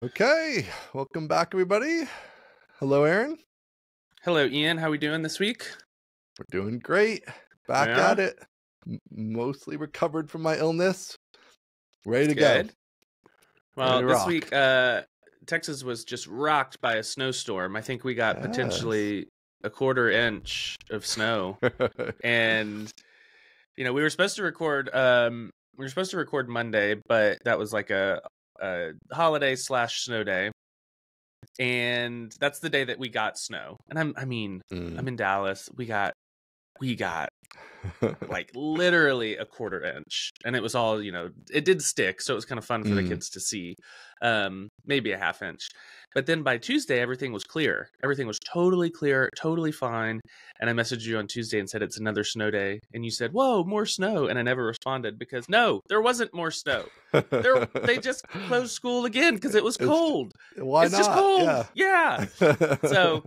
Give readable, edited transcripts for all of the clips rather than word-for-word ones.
Okay, welcome back, everybody. Hello, Aaron. Hello, Ian. How we doing this week? We're doing great. Back Yeah? at it. Mostly recovered from my illness. Ready to Good. go. Well, Ready to this rock. week, Texas was just rocked by a snowstorm. I think we got potentially a quarter inch of snow, and we were supposed to record. Monday, but that was like a holiday / snow day, and that's the day that we got snow. And I'm in Dallas. We got like literally a quarter inch, and it was all, it did stick, so it was kind of fun for the kids to see. Maybe a half inch, but then by Tuesday everything was clear. Everything was totally clear, totally fine. And I messaged you on Tuesday and said it's another snow day, and you said, whoa, more snow. And I never responded because no, there wasn't more snow. They just closed school again because it was cold. Why it's not? just cold. Yeah. So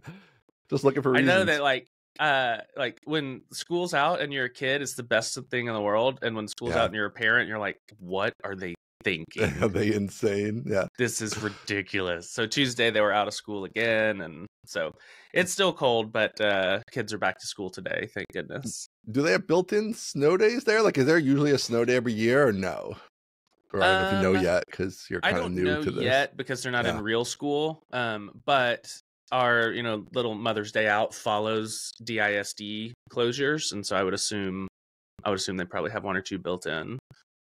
just looking for reasons. I know that like when school's out and you're a kid, it's the best thing in the world. And when school's out and you're a parent, you're like, what are they thinking? Are they insane? Yeah. This is ridiculous. So Tuesday they were out of school again, and so it's still cold, but kids are back to school today, thank goodness. Do they have built-in snow days there? Like, is there usually a snow day every year or no? Or I don't know if you know yet, because you're kind of new to this. I don't know yet because they're not in real school. But our little Mother's Day out follows DISD closures, and so I would assume they probably have one or two built in,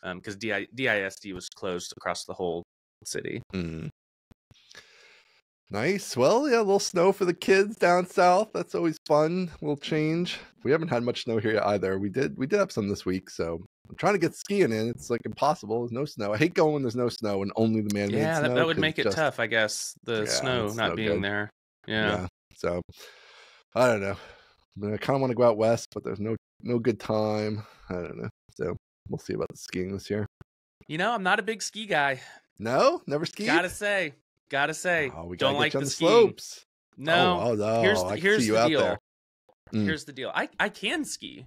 because DISD was closed across the whole city. Nice. Well, yeah, a little snow for the kids down south. That's always fun. A little change. We haven't had much snow here either. We did have some this week, so I'm trying to get skiing in. It's like impossible. There's no snow. I hate going when there's no snow and only the man-made snow. Yeah, that would make it tough, I guess. The snow not being there. Yeah. So I don't know. I kind of want to go out west, but there's no good time. I don't know. So we'll see about the skiing this year. I'm not a big ski guy. No, never skied. Gotta say, we don't like on the slopes. No, no. Here's the deal. There. Here's the deal. I can ski.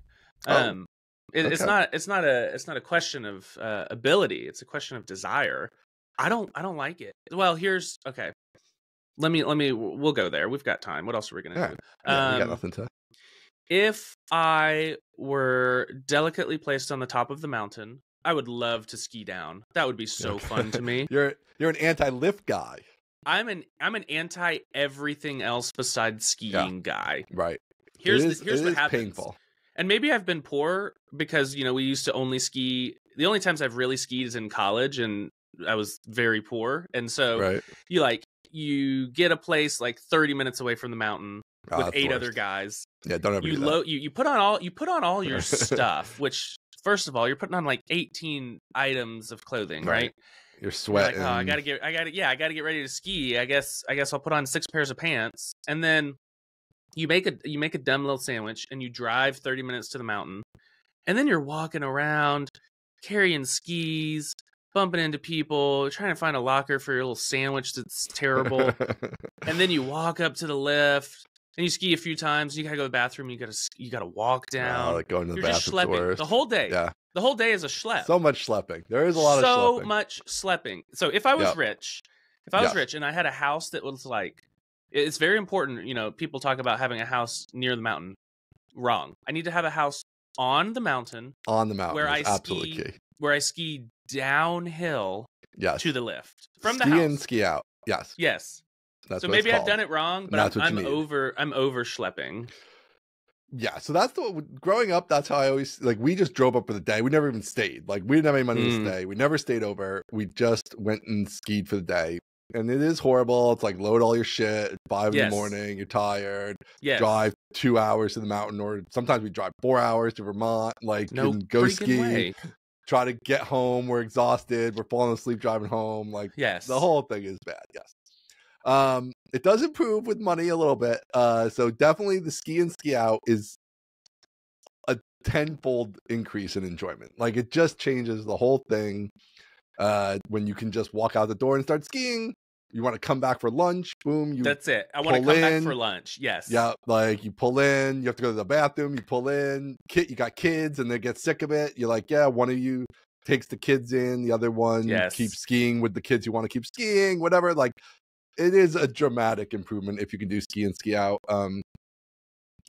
It's not a question of ability. It's a question of desire. I don't like it. Well, okay. We'll go there. We've got time. What else are we gonna do? Yeah, we got nothing to. If I were delicately placed on the top of the mountain, I would love to ski down. That would be so fun to me. You're an anti-lift guy. I'm an anti everything else besides skiing guy. Right. Here's what happens. Painful. And maybe I've been poor because we used to only ski. The only times I've really skied is in college, and I was very poor. And so you get a place like 30 minutes away from the mountain with 8 other guys. Yeah, don't ever do that. You put on all your stuff, which first of all, you're putting on like 18 items of clothing, right? You're sweating. You're like, I gotta get ready to ski. I guess I'll put on 6 pairs of pants, and then you make a dumb little sandwich, and you drive 30 minutes to the mountain, and then you're walking around carrying skis, bumping into people, trying to find a locker for your little sandwich that's terrible, and then you walk up to the lift. And you ski a few times. You gotta go to the bathroom. You gotta walk down. Like going to the You're just schlepping the whole day. Yeah, the whole day is a schlep. So much schlepping. There is a lot of schlepping. So much schlepping. So if I was rich, and I had a house that was like, it's very important. People talk about having a house near the mountain. Wrong. I need to have a house on the mountain. On the mountain, where I absolutely ski, key. Where I ski downhill. Yes. To the lift from the house. Ski in, ski out. Yes. Yes. That's so maybe I've done it wrong, but I'm over schlepping. Yeah, so that's growing up. That's how I always we just drove up for the day. We never even stayed. Like, we didn't have any money to stay. We never stayed over. We just went and skied for the day, and it is horrible. It's like load all your shit at 5 in the morning. You're tired. Drive 2 hours to the mountain, or sometimes we drive 4 hours to Vermont. And go ski. Way. Try to get home. We're exhausted. We're falling asleep driving home. The whole thing is bad. Yes. It does improve with money a little bit. So definitely the ski and ski out is a 10-fold increase in enjoyment. It just changes the whole thing. When you can just walk out the door and start skiing. You want to come back for lunch, boom. That's it. I want to come back for lunch. Yes. Yeah. You pull in, you have to go to the bathroom, you pull in, you got kids and they get sick of it. You're like, yeah, one of you takes the kids in, the other one keeps skiing with the kids who want to keep skiing, whatever. Like, it is a dramatic improvement if you can do ski and ski out.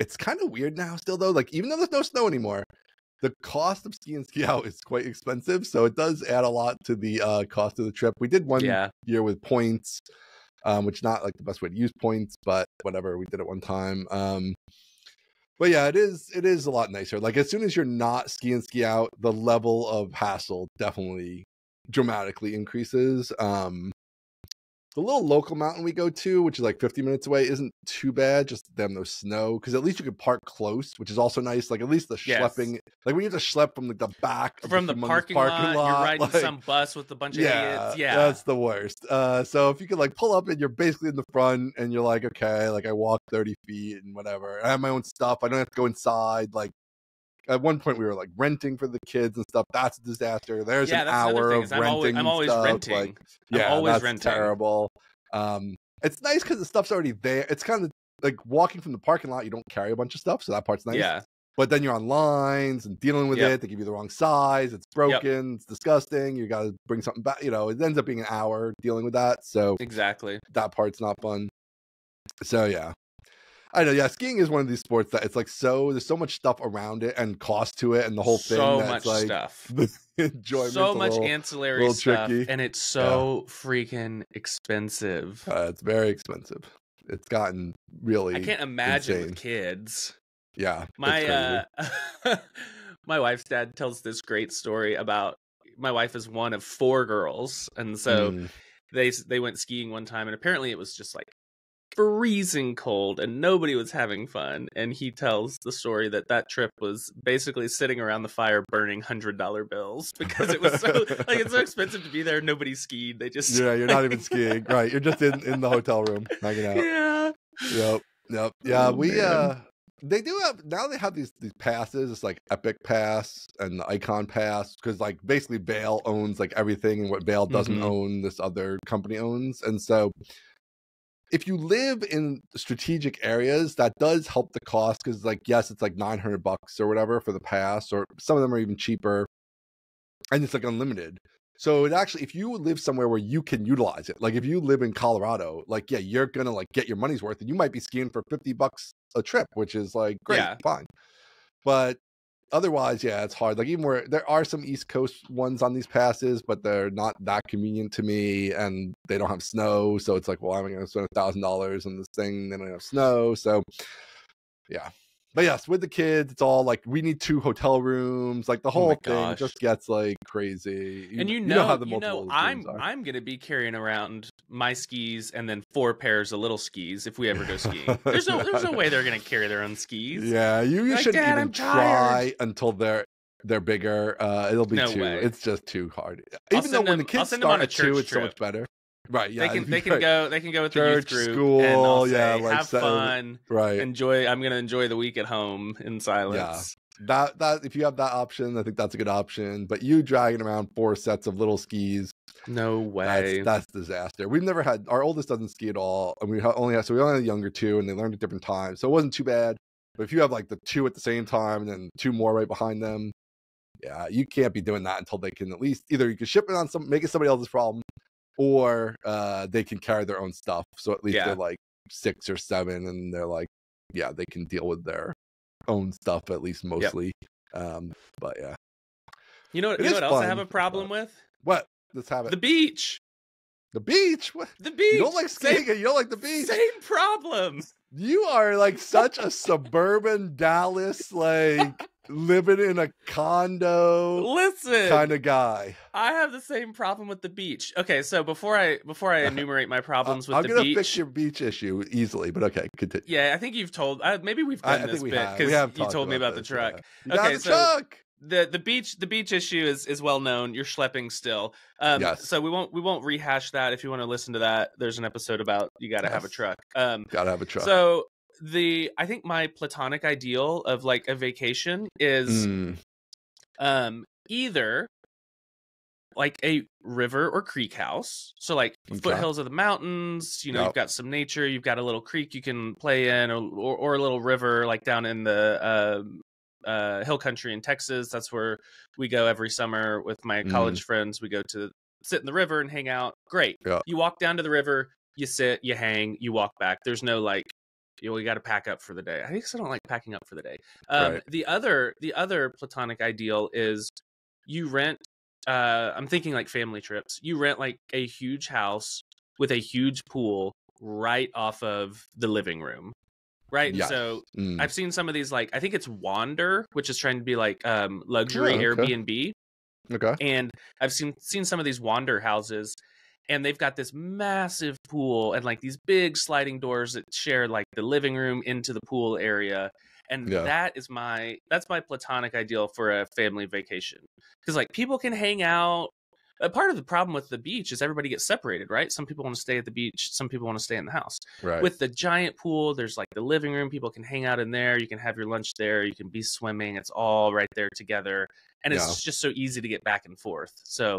It's kind of weird now still though, like even though there's no snow anymore, the cost of ski and ski out is quite expensive, so it does add a lot to the cost of the trip. We did one year with points, which not like the best way to use points, but whatever, we did it one time. But yeah, it is a lot nicer. Like as soon as you're not ski and ski out, the level of hassle definitely dramatically increases. The little local mountain we go to, which is like 50 minutes away, isn't too bad. Just them, no snow, because at least you can park close, which is also nice. Like at least the schlepping, like when you have to schlep from the back from the parking lot, you're riding like, some bus with a bunch of idiots. Yeah, that's the worst. So if you could like pull up and you're basically in the front, and you're like, okay, like I walk 30 feet and whatever. I have my own stuff. I don't have to go inside. Like at one point we were like renting for the kids and stuff. That's a disaster. There's an hour of renting. I'm always stuff. renting. Like, I'm always that's renting. Terrible. It's nice because the stuff's already there. It's kind of like walking from the parking lot. You don't carry a bunch of stuff, so that part's nice. Yeah. But then you're on lines and dealing with it. They give you the wrong size. It's broken. It's disgusting. You got to bring something back. You know, it ends up being an hour dealing with that. So exactly, that part's not fun. So yeah. I know, yeah. Skiing is one of these sports that it's like there's so much stuff around it and cost to it and the whole thing. So much like, stuff. The enjoyment. So much ancillary stuff, tricky. and it's so freaking expensive. It's very expensive. It's gotten really. I can't imagine insane. With kids. Yeah, my my wife's dad tells this great story about my wife is one of 4 girls, and so they went skiing one time, and apparently it was just like freezing cold and nobody was having fun, and he tells the story that trip was basically sitting around the fire burning $100 bills because it was so like it's so expensive to be there. Nobody skied. They just you're not even skiing, right? You're just in the hotel room hanging out. Yep. Yeah, they do have now. They have these passes. It's like Epic Pass and the Icon Pass, because like basically Vail owns like everything, and what Vail doesn't own, this other company owns, and so. If you live in strategic areas, that does help the cost, because like, yes, it's like $900 or whatever for the pass, or some of them are even cheaper, and it's like unlimited. So it actually, if you live somewhere where you can utilize it, like if you live in Colorado, like, yeah, you're going to like get your money's worth, and you might be skiing for $50 a trip, which is like, great, fine. But otherwise, yeah, it's hard. Like even where there are some East Coast ones on these passes, but they're not that convenient to me, and they don't have snow. So it's like, well, I'm going to spend $1,000 on this thing, then I have snow. So yeah. But yes, with the kids, it's all like we need 2 hotel rooms. Like the whole thing just gets like crazy. And you know how the multiple I'm going to be carrying around my skis and then 4 pairs of little skis if we ever go skiing. There's no way they're going to carry their own skis. Yeah, you shouldn't even try until they're bigger. It'll be too. Way. It's just too hard. Even though when the kids start at 2, it's so much better. Right, yeah. They can go with church, the youth group, school, and I'll say, like have fun, right? I'm gonna enjoy the week at home in silence. Yeah, that if you have that option, I think that's a good option. But you dragging around 4 sets of little skis, no way. That's disaster. We've never had, our oldest doesn't ski at all, and we only had the younger 2, and they learned at different times, so it wasn't too bad. But if you have like the 2 at the same time and then 2 more right behind them, yeah, you can't be doing that until they can at least either you can ship it on make it somebody else's problem, or they can carry their own stuff. So at least they're like 6 or 7, and they're like, yeah, they can deal with their own stuff at least mostly. But yeah, you know what else I have a problem with? What? Let's have it. The beach. The beach? What? The beach. You don't like skiing and you don't like the beach? Same problem. You are like such a suburban Dallas, like living in a condo kind of guy. I have the same problem with the beach. Okay, so before I enumerate my problems with the beach, I'm gonna fix your beach issue easily, but okay, continue. Yeah, I think you've told. Maybe we've done this bit because you told me about the truck. Yeah. Okay, so truck. The beach issue is well known. You're schlepping still. Yes. So we won't rehash that. If you want to listen to that, there's an episode about you got to have a truck. Gotta have a truck. So I think my platonic ideal of like a vacation is either like a river or creek house. So like foothills of the mountains, you've got some nature, you've got a little creek you can play in, or a little river like down in the hill country in Texas. That's where we go every summer with my college friends. We go to sit in the river and hang out. Great. Yeah. You walk down to the river, you sit, you hang, you walk back. There's no like, we got to pack up for the day. I guess I don't like packing up for the day. Right. The other platonic ideal is you rent. I'm thinking like family trips. You rent like a huge house with a huge pool right off of the living room. Right. Yes. So I've seen some of these, like, I think it's Wander, which is trying to be like luxury Airbnb. Okay. And I've seen some of these Wander houses, and they've got this massive pool and like these big sliding doors that share like the living room into the pool area. And that's my platonic ideal for a family vacation. Because like people can hang out. A part of the problem with the beach is everybody gets separated, right? Some people want to stay at the beach. Some people want to stay in the house. Right. With the giant pool, there's like the living room. People can hang out in there. You can have your lunch there. You can be swimming. It's all right there together. And it's just so easy to get back and forth. So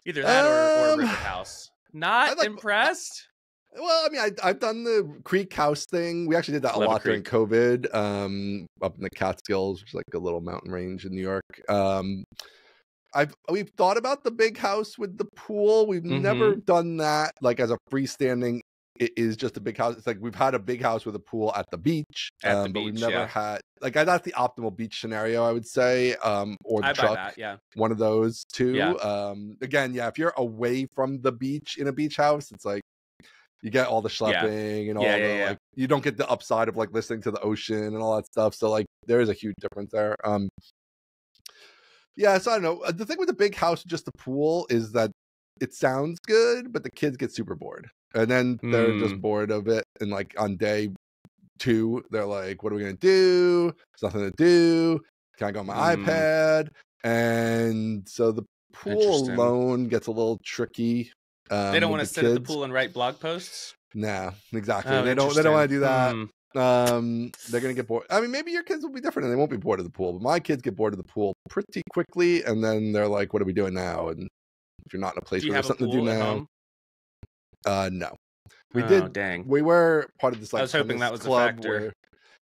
either that or a river house. Not impressed? Well, I mean, I've done the Creek House thing. We actually did that a lot during COVID, up in the Catskills, which is like a little mountain range in New York. We've thought about the big house with the pool. We've never done that like as a freestanding. It is just a big house. It's like we've had a big house with a pool at the beach, but we've never had like that's the optimal beach scenario, I would say. Or the truck, one of those two. Yeah. Again, if you're away from the beach in a beach house, it's like you get all the schlepping and all like you don't get the upside of like listening to the ocean and all that stuff. So like there is a huge difference there. Yeah, so I don't know. The thing with the big house, just the pool, is that it sounds good, but the kids get super bored. And then they're just bored of it. And like on day 2, they're like, what are we going to do? There's nothing to do. Can I go on my iPad? And so the pool alone gets a little tricky. They don't want to sit at the pool and write blog posts? Nah, exactly. They don't want to do that. They're gonna get bored. I mean, maybe your kids will be different and they won't be bored of the pool, but my kids get bored of the pool pretty quickly, and then they're like, what are we doing now? And if you're not in a place where there's something to do now, no. We did. Dang. We were part of this like I was hoping that was a factor.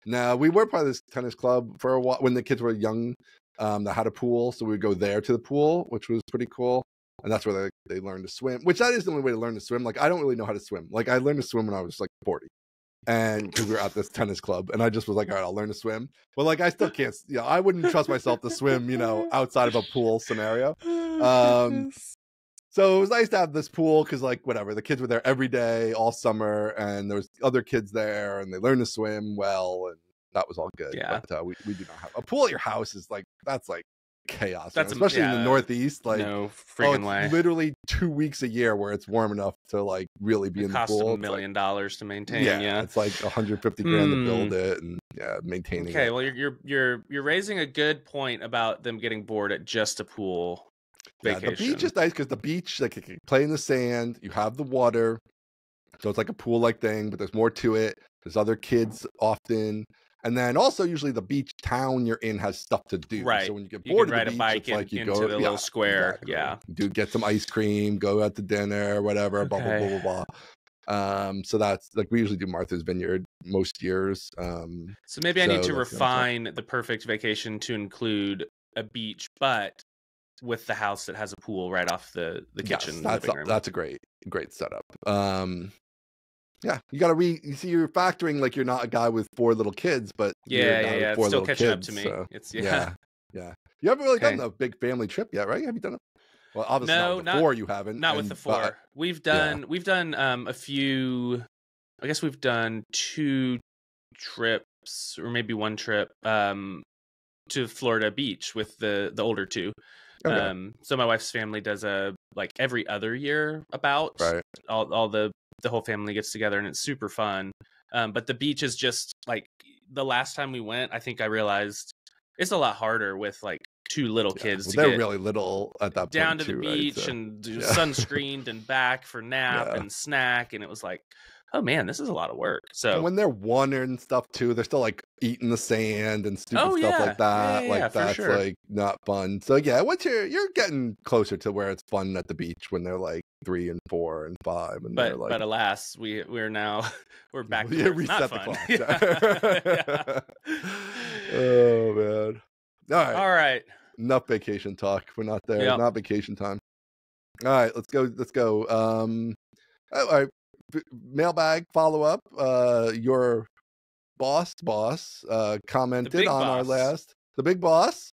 No, we were part of this tennis club for a while when the kids were young, that had a pool, so we would go there to the pool, which was pretty cool. And that's where they learned to swim, which that is the only way to learn to swim. Like, I don't really know how to swim. Like, I learned to swim when I was like 40. And because we were at this tennis club, and I just was like, all right, I'll learn to swim. But like, I still can't, I wouldn't trust myself to swim, outside of a pool scenario. So it was nice to have this pool because like, whatever, the kids were there every day, all summer, and there was other kids there, and they learned to swim well, and that was all good. Yeah. But we do not have a pool at your house is like, that's like chaos. That's especially in the Northeast. Like, no freaking way. Literally 2 weeks a year where it's warm enough to like really be in the pool. It costs $1 million to maintain. Yeah, it's like $150,000 to build it and maintaining. Okay, it. well you're raising a good point about them getting bored at just a pool vacation. Yeah, the beach is nice because the beach, like, you can play in the sand. You have the water, so it's like a pool-like thing, but there's more to it. There's other kids often. And then also usually the beach town you're in has stuff to do. Right. So when you get bored of the beach, it's like you into go the little square. Exactly. Yeah. Do get some ice cream, go out to dinner, whatever, blah, blah, blah, blah, blah. So that's like we usually do Martha's Vineyard most years. So maybe I need to refine the perfect vacation to include a beach, but with the house that has a pool right off the kitchen. Living room. That's a great setup. Yeah, you gotta you see, you're factoring like you're not a guy with 4 little kids, but it's still catching up to me. So, it's You haven't really done a big family trip yet, right? Have you done it? Well, obviously not with the 4. You haven't. Not with the 4. We've done a few. I guess we've done 2 trips, or maybe 1 trip, to Florida Beach with the older 2. Okay. So my wife's family does like every other year about all the whole family gets together, and it's super fun. But the beach is just like the last time we went, I think I realized it's a lot harder with like 2 little kids to they're get really little at that point down to the beach and sunscreened and back for nap and snack. And it was like, oh man, this is a lot of work. So and when they're 1 and stuff too, they're still like eating the sand and stupid stuff like that. That's like not fun. So once you're getting closer to where it's fun at the beach when they're like 3 and 4 and 5, and but alas, we're back to reset not the fun. clock. Oh man. All right. Enough vacation talk. We're not there. Yep. Not vacation time. All right, let's go. All right. Mailbag follow up. Your boss commented on our last. The big boss,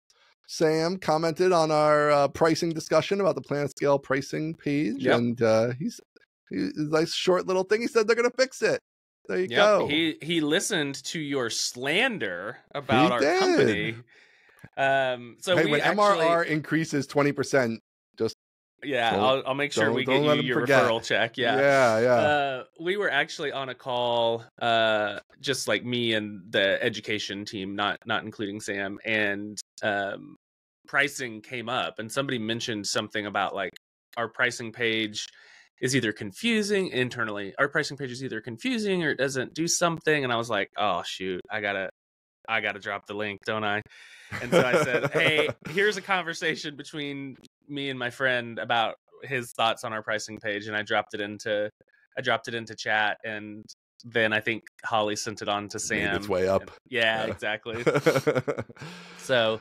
Sam, commented on our pricing discussion about the plan scale pricing page, and he's like short little thing. He said they're gonna fix it. There you go. He listened to your slander about our company. So hey, when MRR increases 20%, just I'll make sure we get you your referral check. Yeah. We were actually on a call, just like me and the education team, not including Sam, and pricing came up, and somebody mentioned something about like our pricing page is either confusing internally. Our pricing page is either confusing or it doesn't do something, and I was like, oh shoot, I gotta drop the link, don't I? And so I said, hey, here's a conversation between me and my friend about his thoughts on our pricing page, and I dropped it into chat, and then I think Holly sent it on to Sam. Made its way up. Yeah, exactly. So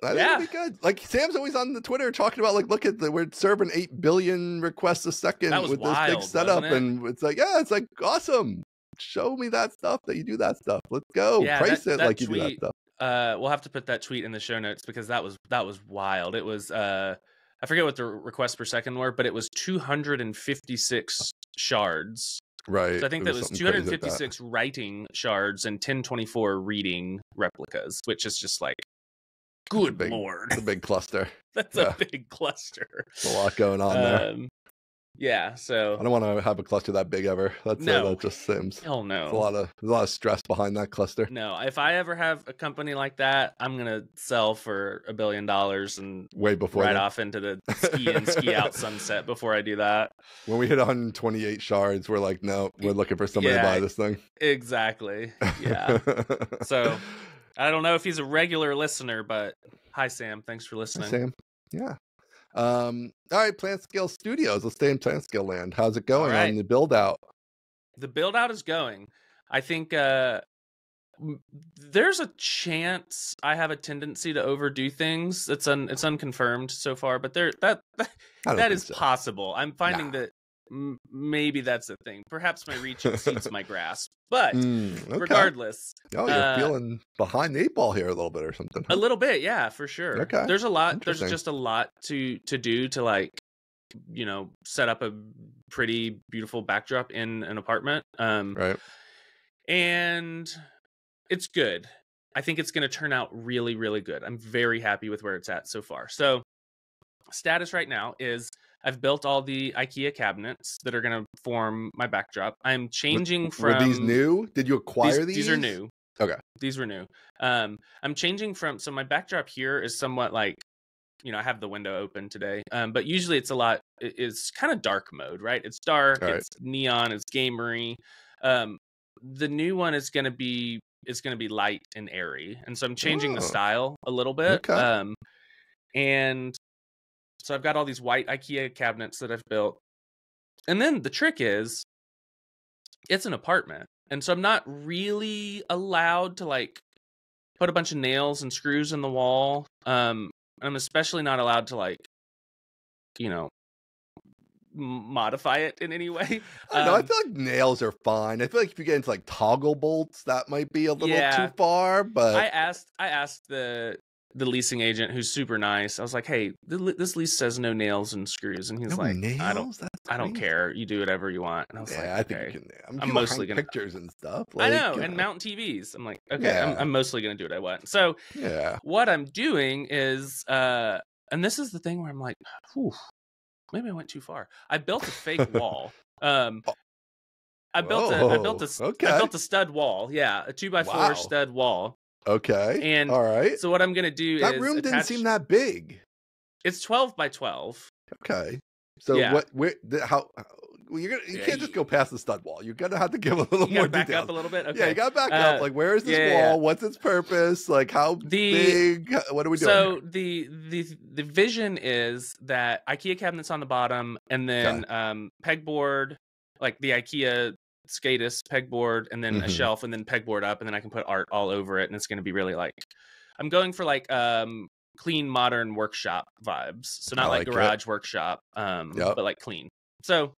I think it'll be good. Like Sam's always on the Twitter talking about like, look at we're serving 8 billion requests a second with wild, this big setup, and it's like awesome. Show me that stuff that you do that stuff. Let's go. Price it like you do that stuff. We'll have to put that tweet in the show notes because that was wild. It was I forget what the requests per second were, but it was 256 shards. Right. So I think that was 256 writing shards and 1024 reading replicas, which is just like, good lord. It's a big cluster. That's a big cluster. There's a lot going on there. Yeah, so I don't want to have a cluster that big ever. That just seems. Hell no. There's a lot of stress behind that cluster. No, if I ever have a company like that, I'm gonna sell for $1 billion and way before off into the ski in ski out sunset before I do that. When we hit 128 shards, we're like, no, we're looking for somebody to buy this thing. Exactly. Yeah. So I don't know if he's a regular listener, but hi Sam, thanks for listening. Hi, Sam. Yeah. All right, Plant Scale Studios. Let's stay in Plant Scale land. How's it going on the build out? The build out is going. I think there's a chance I have a tendency to overdo things. It's unconfirmed so far, but that is possible. I'm finding that maybe that's a thing. Perhaps my reach exceeds my grasp. But regardless, you're feeling behind the 8 ball here a little bit or something. A little bit, yeah, for sure. Okay, there's a lot. There's just a lot to do to like, set up a pretty beautiful backdrop in an apartment. Right. And it's good. I think it's going to turn out really, really good. I'm very happy with where it's at so far. So, status right now is I've built all the IKEA cabinets that are going to form my backdrop. I'm changing from... Were these new? Did you acquire these? These are new. Okay. These were new. I'm changing from... So my backdrop here is somewhat like, I have the window open today. But usually it's kind of dark mode, right? It's dark, it's neon, it's gamery. The new one is going to be... It's going to be light and airy. And so I'm changing the style a little bit. Okay. And... So I've got all these white IKEA cabinets that I've built. And then the trick is, it's an apartment. And so I'm not really allowed to like put a bunch of nails and screws in the wall. I'm especially not allowed to like, modify it in any way. I feel like nails are fine. I feel like if you get into like toggle bolts, that might be a little too far. But I asked the leasing agent, who's super nice. I was like, hey, this lease says no nails and screws, and he's like, nails? I don't care, you do whatever you want. And I was like, I think you can. I'm mostly gonna pictures and stuff. Like, I know, and mount TVs. I'm like, okay, I'm mostly gonna do what I want. So what I'm doing is and this is the thing where I'm like, maybe I went too far. I built a fake wall. I built a stud wall. Yeah, a 2x4 stud wall. Okay. And all right. So what I'm gonna do that room didn't seem that big. It's 12 by 12. Okay. So you can't just go past the stud wall. You're gonna have to give a little more back details. Up a little bit. Okay. Yeah, you gotta back up. Like, where is this wall? What's its purpose? Like, how big? What are we doing? So the vision is that IKEA cabinets on the bottom, and then pegboard, like the IKEA SCADA's pegboard, and then a shelf, and then pegboard up, and then I can put art all over it, and it's going to be really like, I'm going for like clean modern workshop vibes, so not like garage workshop, but like clean. So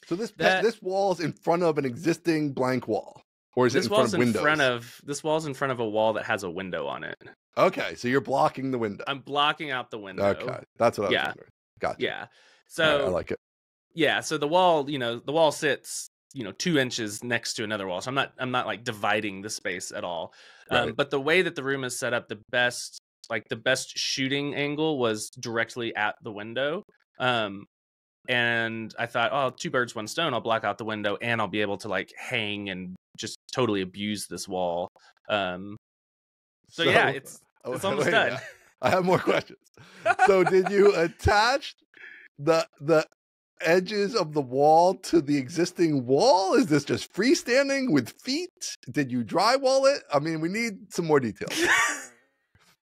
this wall's in front of an existing blank wall, or is it in front of windows? This wall's in front of a wall that has a window on it. Okay, so you're blocking the window. I'm blocking out the window. Okay, that's what I was wondering. Gotcha. Yeah. So right, I like it. Yeah, so the wall, the wall sits, 2 inches next to another wall. So I'm not like dividing the space at all. Right. But the way that the room is set up, the best shooting angle was directly at the window. And I thought, oh, 2 birds, 1 stone. I'll block out the window, and I'll be able to like hang and just totally abuse this wall. So yeah, it's almost done. I have more questions. So did you attach the edges of the wall to the existing wall? Is this just freestanding with feet? Did you drywall it? I mean, we need some more details.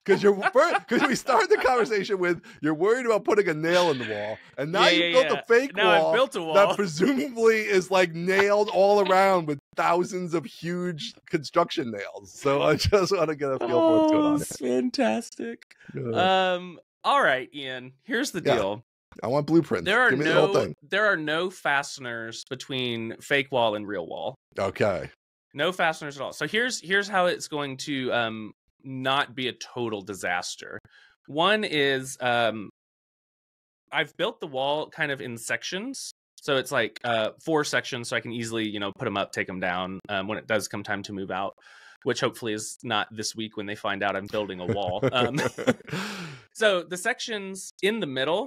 Because we started the conversation with you're worried about putting a nail in the wall, and now you built a fake wall, I've built a wall that presumably is like nailed all around with thousands of huge construction nails. So I just want to get a feel for what's going on. Fantastic. All right, Ian. Here's the deal. I want blueprints. Give me the whole thing. There are no fasteners between fake wall and real wall. Okay. No fasteners at all. So here's how it's going to not be a total disaster. One is I've built the wall kind of in sections. So it's like 4 sections, so I can easily, put them up, take them down when it does come time to move out, which hopefully is not this week when they find out I'm building a wall. So the sections in the middle,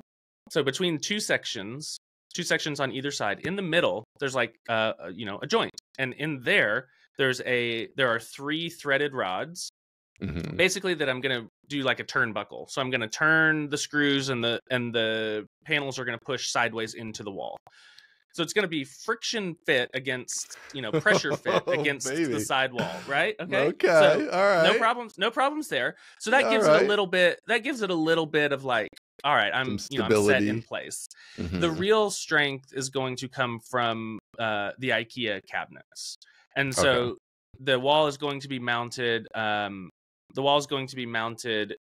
so between 2 sections on either side, in the middle, there's like a joint, and in there are 3 threaded rods, basically that I'm gonna do like a turnbuckle. So I'm gonna turn the screws, and the panels are gonna push sideways into the wall. So it's going to be friction fit against, pressure fit against the side wall, right? Okay. So, all right. No problems there. So that gives it a little bit. That gives it a little bit of like, all right, I'm set in place. The real strength is going to come from the IKEA cabinets, and so the wall is going to be mounted. The wall is going to be mounted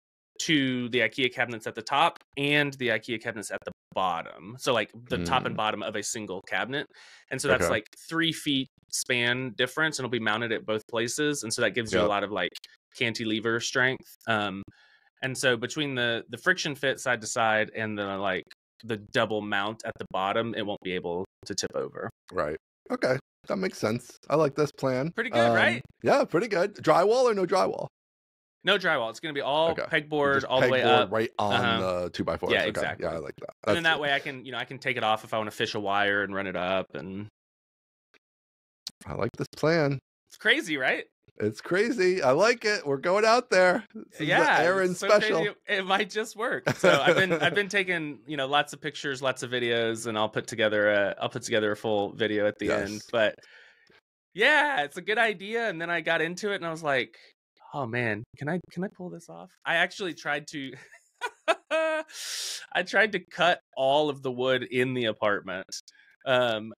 to the IKEA cabinets at the top and the IKEA cabinets at the bottom. So like the top and bottom of a single cabinet. And so that's like 3 feet span difference, and it'll be mounted at both places. And so that gives you a lot of like cantilever strength. And so between the friction fit side to side and the double mount at the bottom, it won't be able to tip over. Right. Okay. That makes sense. I like this plan. Pretty good, right? Yeah, pretty good. Drywall or no drywall? No drywall. It's going to be all pegboard all the way up, right on the 2x4. Yeah, exactly. Yeah, I like that. And then that way I can take it off if I want to fish a wire and run it up. And I like this plan. It's crazy, right? It's crazy. I like it. We're going out there. This is the Aaron special. Crazy. It might just work. So I've been taking lots of pictures, lots of videos, and I'll put together a full video at the end. But yeah, it's a good idea. And then I got into it, and I was like, oh man, can I pull this off? I actually tried to cut all of the wood in the apartment. And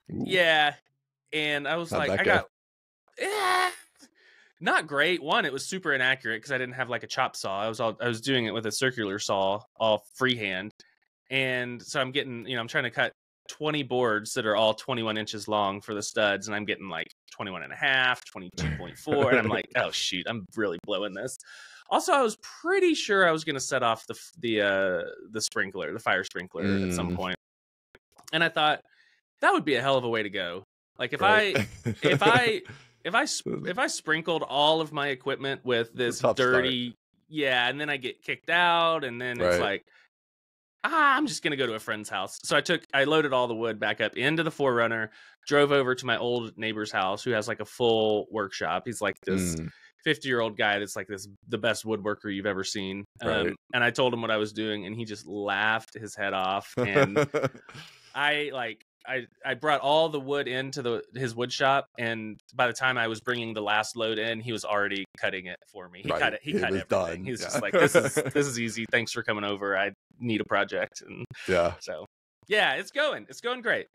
I was like, I got not great. One, it was super inaccurate because I didn't have like a chop saw. I was doing it with a circular saw, all freehand. And so I'm getting, I'm trying to cut 20 boards that are all 21 inches long for the studs, and I'm getting like 21 and a half, 22.4, and I'm like, oh shoot, I'm really blowing this. Also, I was pretty sure I was going to set off the sprinkler, the fire sprinkler at some point, and I thought that would be a hell of a way to go. Like if I sprinkled all of my equipment with this dirty, and then I get kicked out, and then it's like, I'm just going to go to a friend's house. So I loaded all the wood back up into the 4Runner, drove over to my old neighbor's house who has like a full workshop. He's like this 50-year-old guy that's like the best woodworker you've ever seen. And I told him what I was doing, and he just laughed his head off. And I brought all the wood into his wood shop, and by the time I was bringing the last load in, he was already cutting it for me. He cut everything. Done. He was just like, this is easy. Thanks for coming over. I need a project. And so it's going great.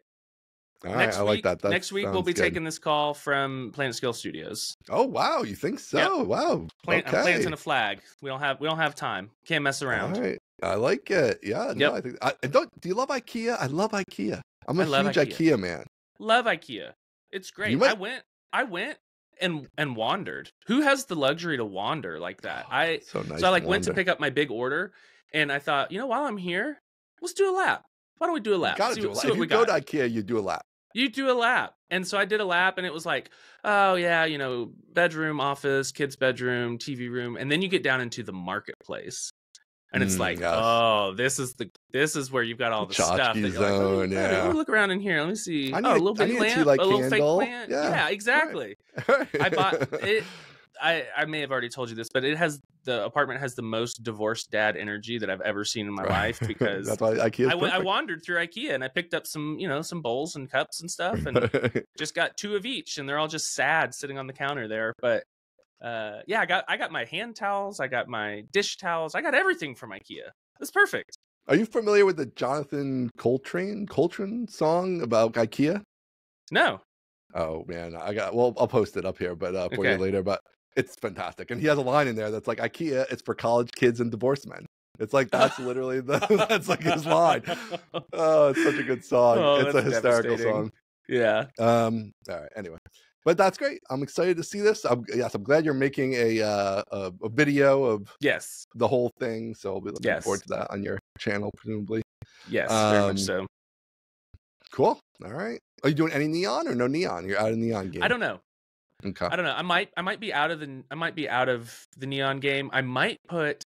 All right, I like that. Next week we'll be taking this call from Planet Scale Studios. Oh wow, you think so? Yep. Wow. I'm planting a flag. We don't have time. Can't mess around. All right. I like it. Yeah. No, I think. Do you love IKEA? I love IKEA. I'm a huge IKEA man. Love IKEA. It's great. I went and wandered. Who has the luxury to wander like that? So I went to pick up my big order, and I thought, while I'm here, let's do a lap. Why don't we do a lap? If you go to IKEA, you do a lap. You do a lap. And so I did a lap, and it was like, oh yeah, bedroom, office, kids' bedroom, TV room, and then you get down into the marketplace. And it's like, oh, this is where you've got all the stuff. That you're zone, like, let me look around in here. Let me see. A little bitty lamp, a little fake plant. Yeah, exactly. Right. I bought it. I may have already told you this, but the apartment has the most divorced dad energy that I've ever seen in my life, because that's why IKEA. I wandered through IKEA and I picked up some bowls and cups and stuff, and just got 2 of each, and they're all just sad sitting on the counter there. But I got my hand towels, I got my dish towels, I got everything from IKEA. It's perfect. Are you familiar with the Jonathan Coltrane song about IKEA? No. Oh man, I'll post it up here, but for you later. But it's fantastic, and he has a line in there that's like, IKEA, it's for college kids and divorced men. It's like, that's literally that's like his line. Oh, it's such a good song. It's a hysterical song. Yeah. All right. Anyway, but that's great. I'm excited to see this. I'm glad you're making a video of the whole thing. So I'll be looking forward to that on your channel, presumably. Yes, very much so. Cool. All right. Are you doing any neon or no neon? You're out of neon game. I don't know. Okay. I don't know. I might be out of the neon game. I might put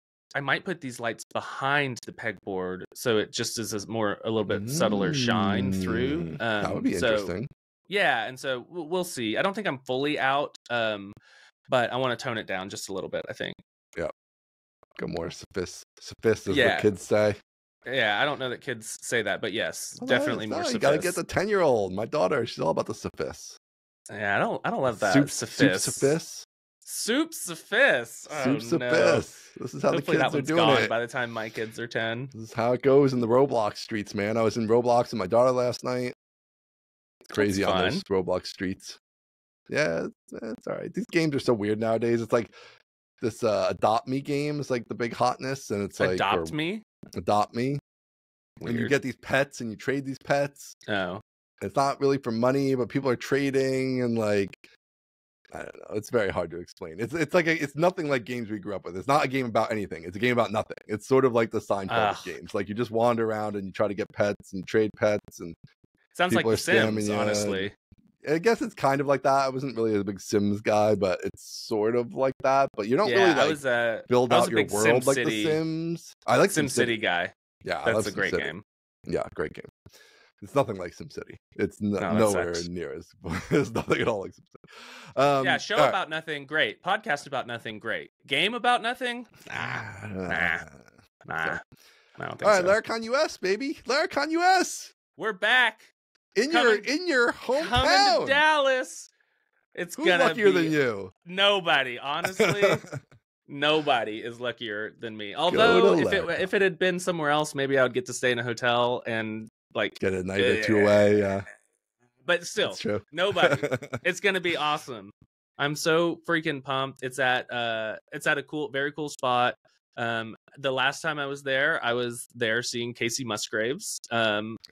these lights behind the pegboard, so it just is a little bit subtler shine through. That would be interesting. Yeah, and so we'll see. I don't think I'm fully out, but I want to tone it down just a little bit, I think. Yeah. Go more sophist as what kids say. Yeah, I don't know that kids say that, but yes, definitely more sophist. You gotta get the 10-year-old. My daughter, she's all about the sophist. Yeah, I don't love that. Soup sophist. Oh, sophist. This is how hopefully the kids are doing it. By the time my kids are 10. This is how it goes in the Roblox streets, man. I was in Roblox with my daughter last night. It's crazy on those Roblox streets. Yeah, it's all right. These games are so weird nowadays. It's like this Adopt Me game is like the big hotness, and it's like Adopt Me. Weird. And you get these pets and you trade these pets. Oh. It's not really for money, but people are trading, and like, I don't know. It's very hard to explain. It's like it's nothing like games we grew up with. It's not a game about anything. It's a game about nothing. It's sort of like the Seinfeld games. Like, you just wander around and you try to get pets and you trade pets, and sounds like The Sims, honestly. I guess it's kind of like that. I wasn't really a big Sims guy, but it's sort of like that. But you don't really build out your world like The Sims. I like SimCity guy. Yeah, that's a great game. Yeah, great game. It's nothing like SimCity. It's nowhere near as. It's nothing at all like SimCity. Show about nothing, great. Podcast about nothing, great. Game about nothing? Nah. I don't think so. All right, Laracon US, baby. Laracon US. We're back. In your hometown. Coming to Dallas. Who's luckier than you? Nobody, honestly. Nobody is luckier than me. Although if it had been somewhere else, maybe I would get to stay in a hotel and get a night or two away. Yeah, but still, nobody. It's gonna be awesome. I'm so freaking pumped. It's at a very cool spot. The last time I was there seeing Casey Musgraves.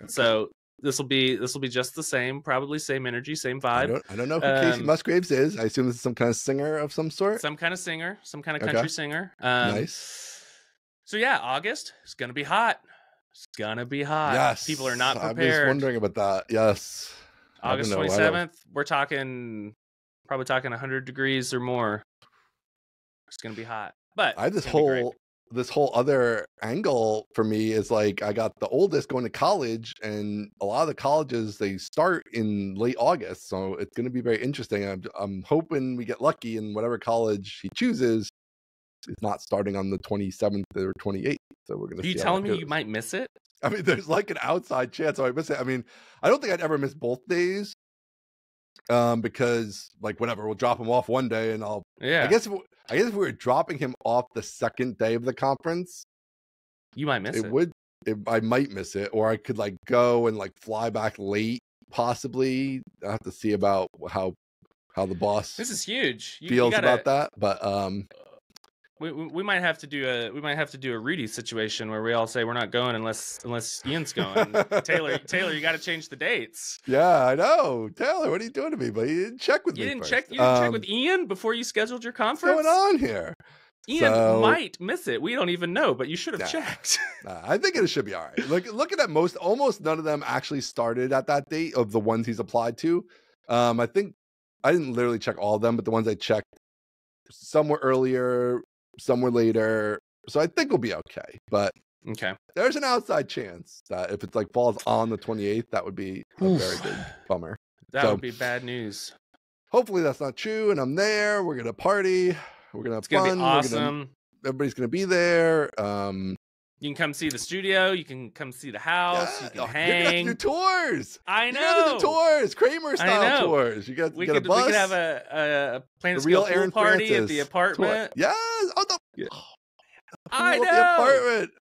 So this will be just the same, probably same energy, same vibe. I don't know who Casey Musgraves is. I assume this is some kind of singer of some sort. Some kind of singer, some kind of country singer. Nice. So yeah, August is gonna be hot. It's gonna be hot. Yes, people are not prepared. I was wondering about that. Yes, August 27th. We're probably talking 100 degrees or more. It's gonna be hot. But I have this whole other angle for me is like, I got the oldest going to college, and a lot of the colleges, they start in late August, so it's going to be very interesting. I'm hoping we get lucky and whatever college he chooses is not starting on the 27th or 28th. So we're going to see. Are you telling me you might miss it? I mean, there's like an outside chance I miss it. I mean, I don't think I'd ever miss both days. Because like whatever, we'll drop him off one day, and I guess if we were dropping him off the second day of the conference, you might miss it. I might miss it, or I could like go and like fly back late possibly. I have to see about how the boss. This is huge. Feels about that, but we might have to do a Rudy situation where we all say we're not going unless Ian's going. Taylor, you got to change the dates. Yeah, I know. Taylor, what are you doing to me? But you didn't check with me. You didn't check with Ian before you scheduled your conference. What's going on here? Ian might miss it. We don't even know, but you should have checked. I think it should be all right. Looking at almost none of them actually started at that date of the ones he's applied to. I think I didn't literally check all of them, but the ones I checked, some were earlier, some were later. So I think we'll be okay. But there's an outside chance that if it's falls on the 28th, that would be a very big bummer. That would be bad news. Hopefully that's not true, and I'm there. We're gonna party. We're gonna have fun. It's gonna be awesome. Everybody's gonna be there. You can come see the studio. You can come see the house. You can hang. You're gonna have to do tours. I know. You gotta do tours, Kramer style tours. You got get a bus. We could have a Planet Scale pool party at the apartment. Yes. I know. The apartment.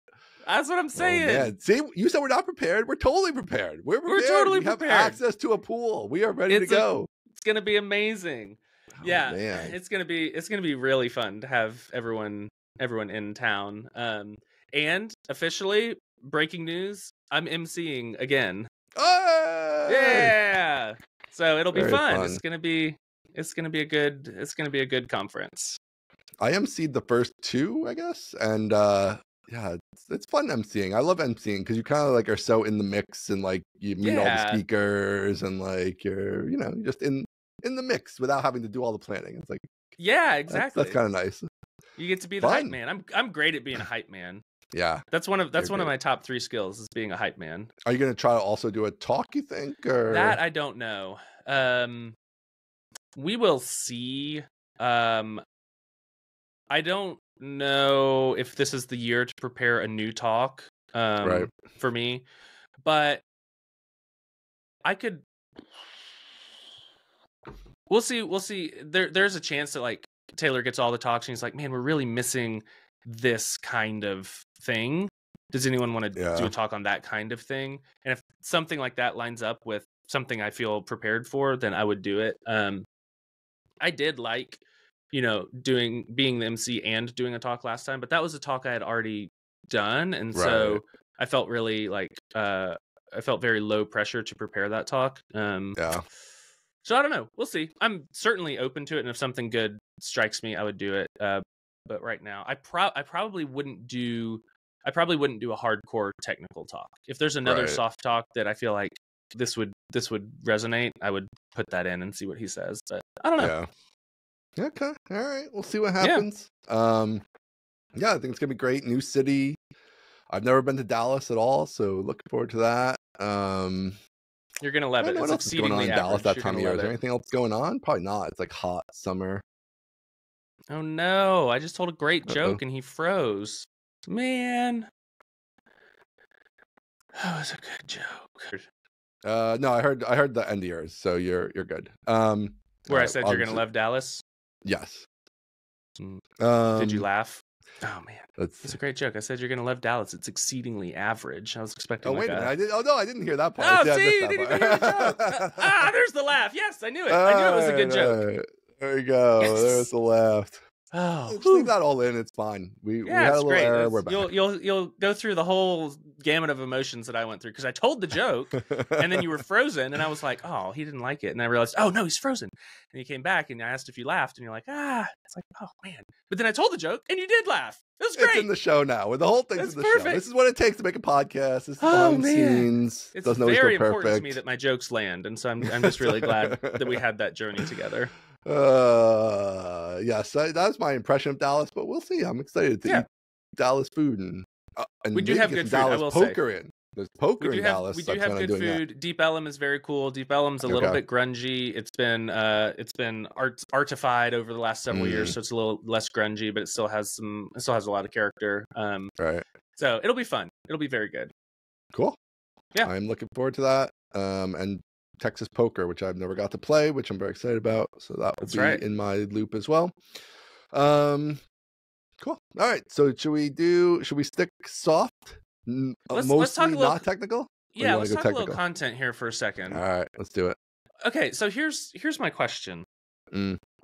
That's what I'm saying. Oh, man. See, you said we're not prepared. We're totally prepared. We're prepared. We're totally prepared. Have access to a pool. We are ready to go. It's gonna be amazing. Yeah, man. It's gonna be really fun to have everyone in town. And officially, breaking news: I'm emceeing again. Oh yeah! So it'll be fun. fun. It's gonna be a good conference. I emceed the first two, I guess, and yeah, it's fun emceeing. I love emceeing because you kind of are so in the mix and you meet all the speakers and you're just in the mix without having to do all the planning. It's yeah, exactly. That's kind of nice. You get to be the hype man. I'm great at being a hype man. Yeah, that's one of my top 3 skills is being a hype man. Are you going to try to also do a talk? You think, or that I don't know. We will see. I don't know if this is the year to prepare a new talk for me, but I could. We'll see. There's a chance that Taylor gets all the talks and he's like, man, we're really missing this kind of thing. Does anyone want to do a talk on that kind of thing? And if something like that lines up with something I feel prepared for, then I would do it. I did being the MC and doing a talk last time, but that was a talk I had already done. And so I felt really I felt very low pressure to prepare that talk. So I don't know. We'll see. I'm certainly open to it. And if something good strikes me, I would do it. But right now I probably wouldn't do a hardcore technical talk. If there's another soft talk that I feel like this would resonate, I would put that in and see what he says. But I don't know. Yeah. Okay. All right. We'll see what happens. I think it's gonna be great. New city. I've never been to Dallas at all, so looking forward to that. You're gonna love it. It's exceedingly going on in Dallas that time of year. Is there it. anything else going on? Probably not. It's hot summer. Oh no! I just told a great joke and he froze. Man, that was a good joke. No, I heard the end of yours, so you're good. Where I said you're gonna love Dallas. Yes. Did you laugh? Oh man, that's a great joke. I said you're gonna love Dallas. It's exceedingly average. I was expecting. Oh wait a minute! I didn't hear that part. Oh, see, you didn't even hear the joke. There's the laugh. Yes, I knew it. I knew it was a good joke. Right. There you go. Yes. There's the laugh. Oh, just leave that all in. It's fine. We had a little error. We're back. You'll go through the whole gamut of emotions that I went through because I told the joke and then you were frozen and I was like, oh, he didn't like it, and I realized, oh no, he's frozen. And you came back and I asked if you laughed and you're like, It's like, oh man. But then I told the joke and you did laugh. It was great. It's in the show now. The whole thing's in the show. This is what it takes to make a podcast. This is behind the scenes. It's very important to me that my jokes land, and so I'm just really glad that we had that journey together. Yes, that's my impression of Dallas, but we'll see. I'm excited to eat Dallas food and we do have good food. Dallas I will poker say. In. There's poker in Dallas. We do have good food. That. Deep Ellum is very cool. Deep Ellum's a little bit grungy. It's been artified over the last several years, so it's a little less grungy, but it still has a lot of character. Right. So it'll be fun. It'll be very good. Cool. Yeah. I'm looking forward to that. And Texas Poker, which I've never got to play, which I'm very excited about. So that will be in my loop as well. Cool. All right. So should we stick soft? Let's talk a little, not technical? Yeah, let's talk a little content here for a second. All right, let's do it. Okay, so here's my question.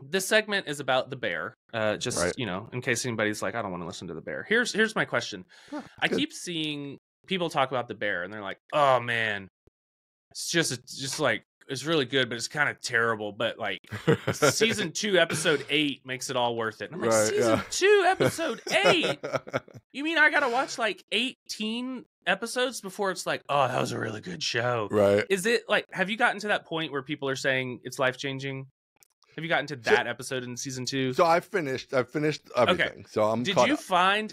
This segment is about the bear. Just in case anybody's like, I don't want to listen to the bear. Here's my question. I keep seeing people talk about the bear, and they're like, oh man, it's just like it's really good, but it's kind of terrible. But like season 2, episode 8 makes it all worth it. And I'm like, season 2, episode 8? You mean I gotta watch like 18 episodes before it's like, oh, that was a really good show? Right? Is it like, have you gotten to that point where people are saying it's life changing? Have you gotten to that episode in season 2? So I finished everything. Okay. So I'm Did you find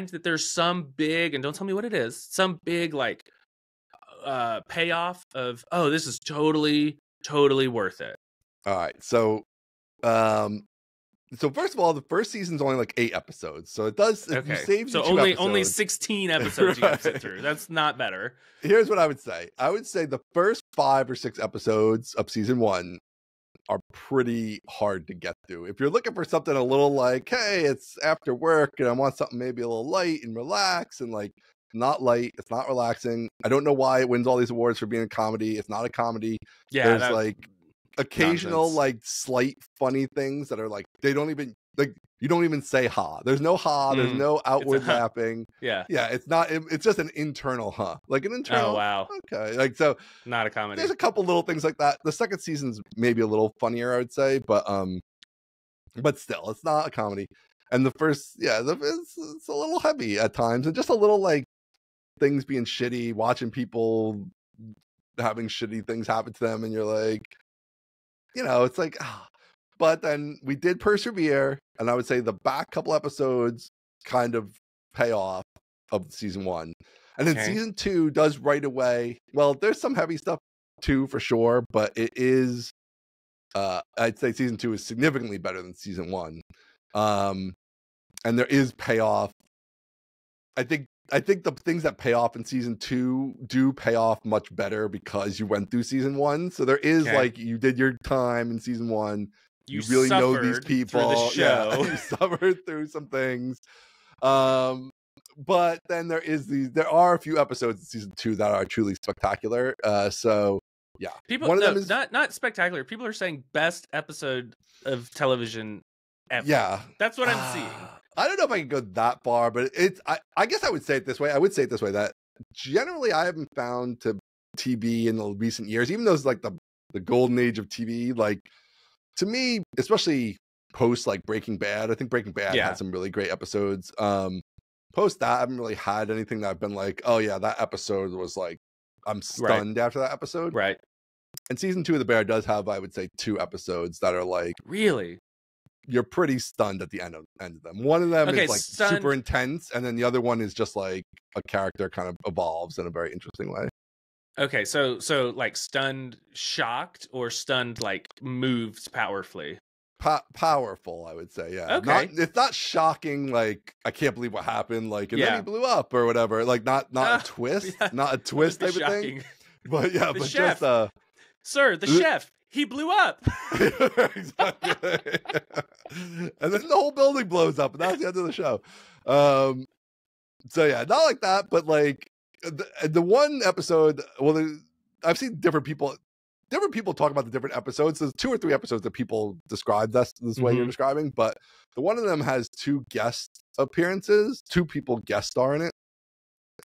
that there's some big, and don't tell me what it is, some big like payoff of, oh, this is totally worth it? All right. So first of all, the first season's only like 8 episodes. So it does saves so only 16 episodes you have to sit through. That's not better. Here's what I would say. I would say the first 5 or 6 episodes of season 1 are pretty hard to get through. If you're looking for something a little like, hey, it's after work and I want something maybe a little light and relax, and like not light, it's not relaxing. I don't know why it wins all these awards for being a comedy. It's not a comedy. Yeah, there's like occasional nonsense. Like slight funny things that are like, they don't even like, you don't even say ha. There's no ha. There's no outward laughing. Yeah. It's not. It's just an internal like an internal. Oh wow. Okay. Like, so not a comedy. There's a couple little things like that. The second season's maybe a little funnier, I would say, but still, it's not a comedy. And the first, it's a little heavy at times, and just a little like things being shitty, watching people having shitty things happen to them, and you're like, it's like, But then we did persevere, and I would say the back couple episodes kind of pay off of season 1. And then season 2 does right away. Well, there's some heavy stuff too, for sure, but it is, I'd say season 2 is significantly better than season 1. And there is payoff. I think the things that pay off in season 2 do pay off much better because you went through season 1. So there is like, you did your time in season 1. You really know these people. The show. Yeah, you suffered through some things. But then there are a few episodes in season 2 that are truly spectacular. So yeah. One of them is not spectacular. People are saying best episode of television ever. Yeah. That's what I'm seeing. I don't know if I can go that far, but I guess I would say it this way. I would say it this way, that generally I haven't found to TV in the recent years, even though it's like the golden age of TV, like, to me, especially post like Breaking Bad, I think Breaking Bad had some really great episodes. Post that, I haven't really had anything that I've been like, oh yeah, that episode was like, I'm stunned after that episode. Right. And season 2 of The Bear does have, I would say, 2 episodes that are like, really, you're pretty stunned at the end of them. One of them is like super intense, and then the other one is just like a character kind of evolves in a very interesting way. Okay, so like stunned, shocked, or stunned like moved powerfully? Powerful, I would say. Yeah. Okay. It's not shocking. Like, I can't believe what happened. Like, and then he blew up or whatever. Like, not a twist, not a twist type of thing. But yeah, but chef. Just sir, the chef, he blew up. Exactly. And then the whole building blows up, and that's the end of the show. So yeah, not like that, but like the one episode. Well, I've seen different people talk about the different episodes. There's 2 or 3 episodes that people describe this way you're describing, but the one of them has 2 guest appearances. 2 people guest star in it,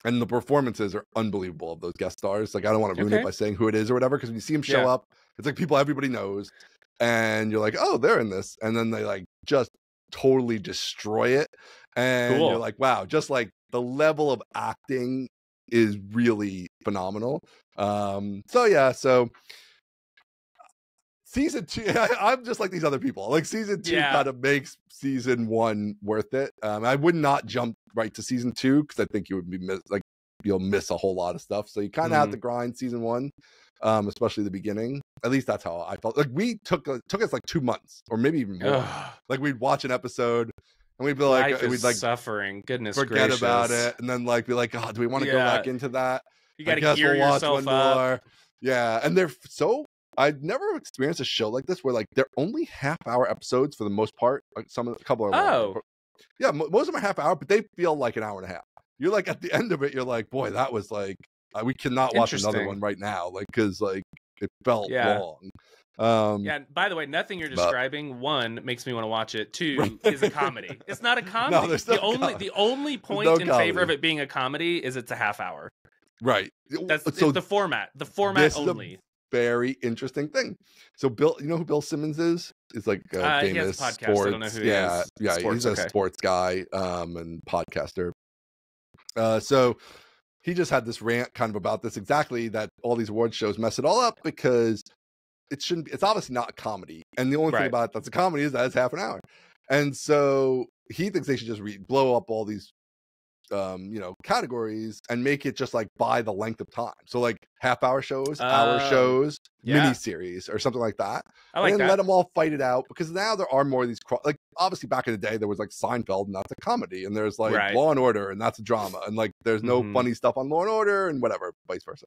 and the performances are unbelievable of those guest stars. Like, I don't want to ruin it by saying who it is or whatever, because when you see them show up, it's like people everybody knows, and you're like, oh, they're in this, and then they like just totally destroy it, and you're like, wow, just like the level of acting is really phenomenal. So season 2, I'm just like these other people. Like, season 2 kind of makes season 1 worth it. I would not jump right to season 2 because I think you would be you'll miss a whole lot of stuff. So you kind of have to grind season 1, especially the beginning. At least that's how I felt. Like, we took us like 2 months or maybe even more. Like, we'd watch an episode and we'd be like, we'd like suffering. Goodness forget gracious. about it, and then like be like, oh, do we want to go back into that? You got to gear yourself up. More. Yeah, and they're so. I've never experienced a show like this where like they're only half-hour episodes for the most part. Like a couple are yeah, most of them are half hour, but they feel like an hour and a half. You're like, at the end of it, you're like, boy, that was like we cannot watch another one right now, like because like it felt long. Yeah. By the way, nothing you're describing, one, makes me want to watch it. Two, is a comedy. It's not a comedy. No, there's no the only point in favor of it being a comedy is it's a half hour. Right. That's so the format. The format only. Very interesting thing. So Bill, you know who Bill Simmons is? He's like a famous he has a podcast. sports. I don't know who he is. Yeah, he's a sports guy and podcaster. So he just had this rant kind of about this exactly, that all these award shows mess it all up because it shouldn't be, it's obviously not a comedy. And the only thing about it that's a comedy is that it's half an hour. And so he thinks they should just blow up all these categories and make it just like by the length of time. So like half-hour shows, hour shows, mini-series or something like that. I like and that. Let them all fight it out, because now there are more of these like obviously back in the day there was like Seinfeld and that's a comedy, and there's like Law and Order and that's a drama, and like there's no funny stuff on Law and Order and whatever, vice versa.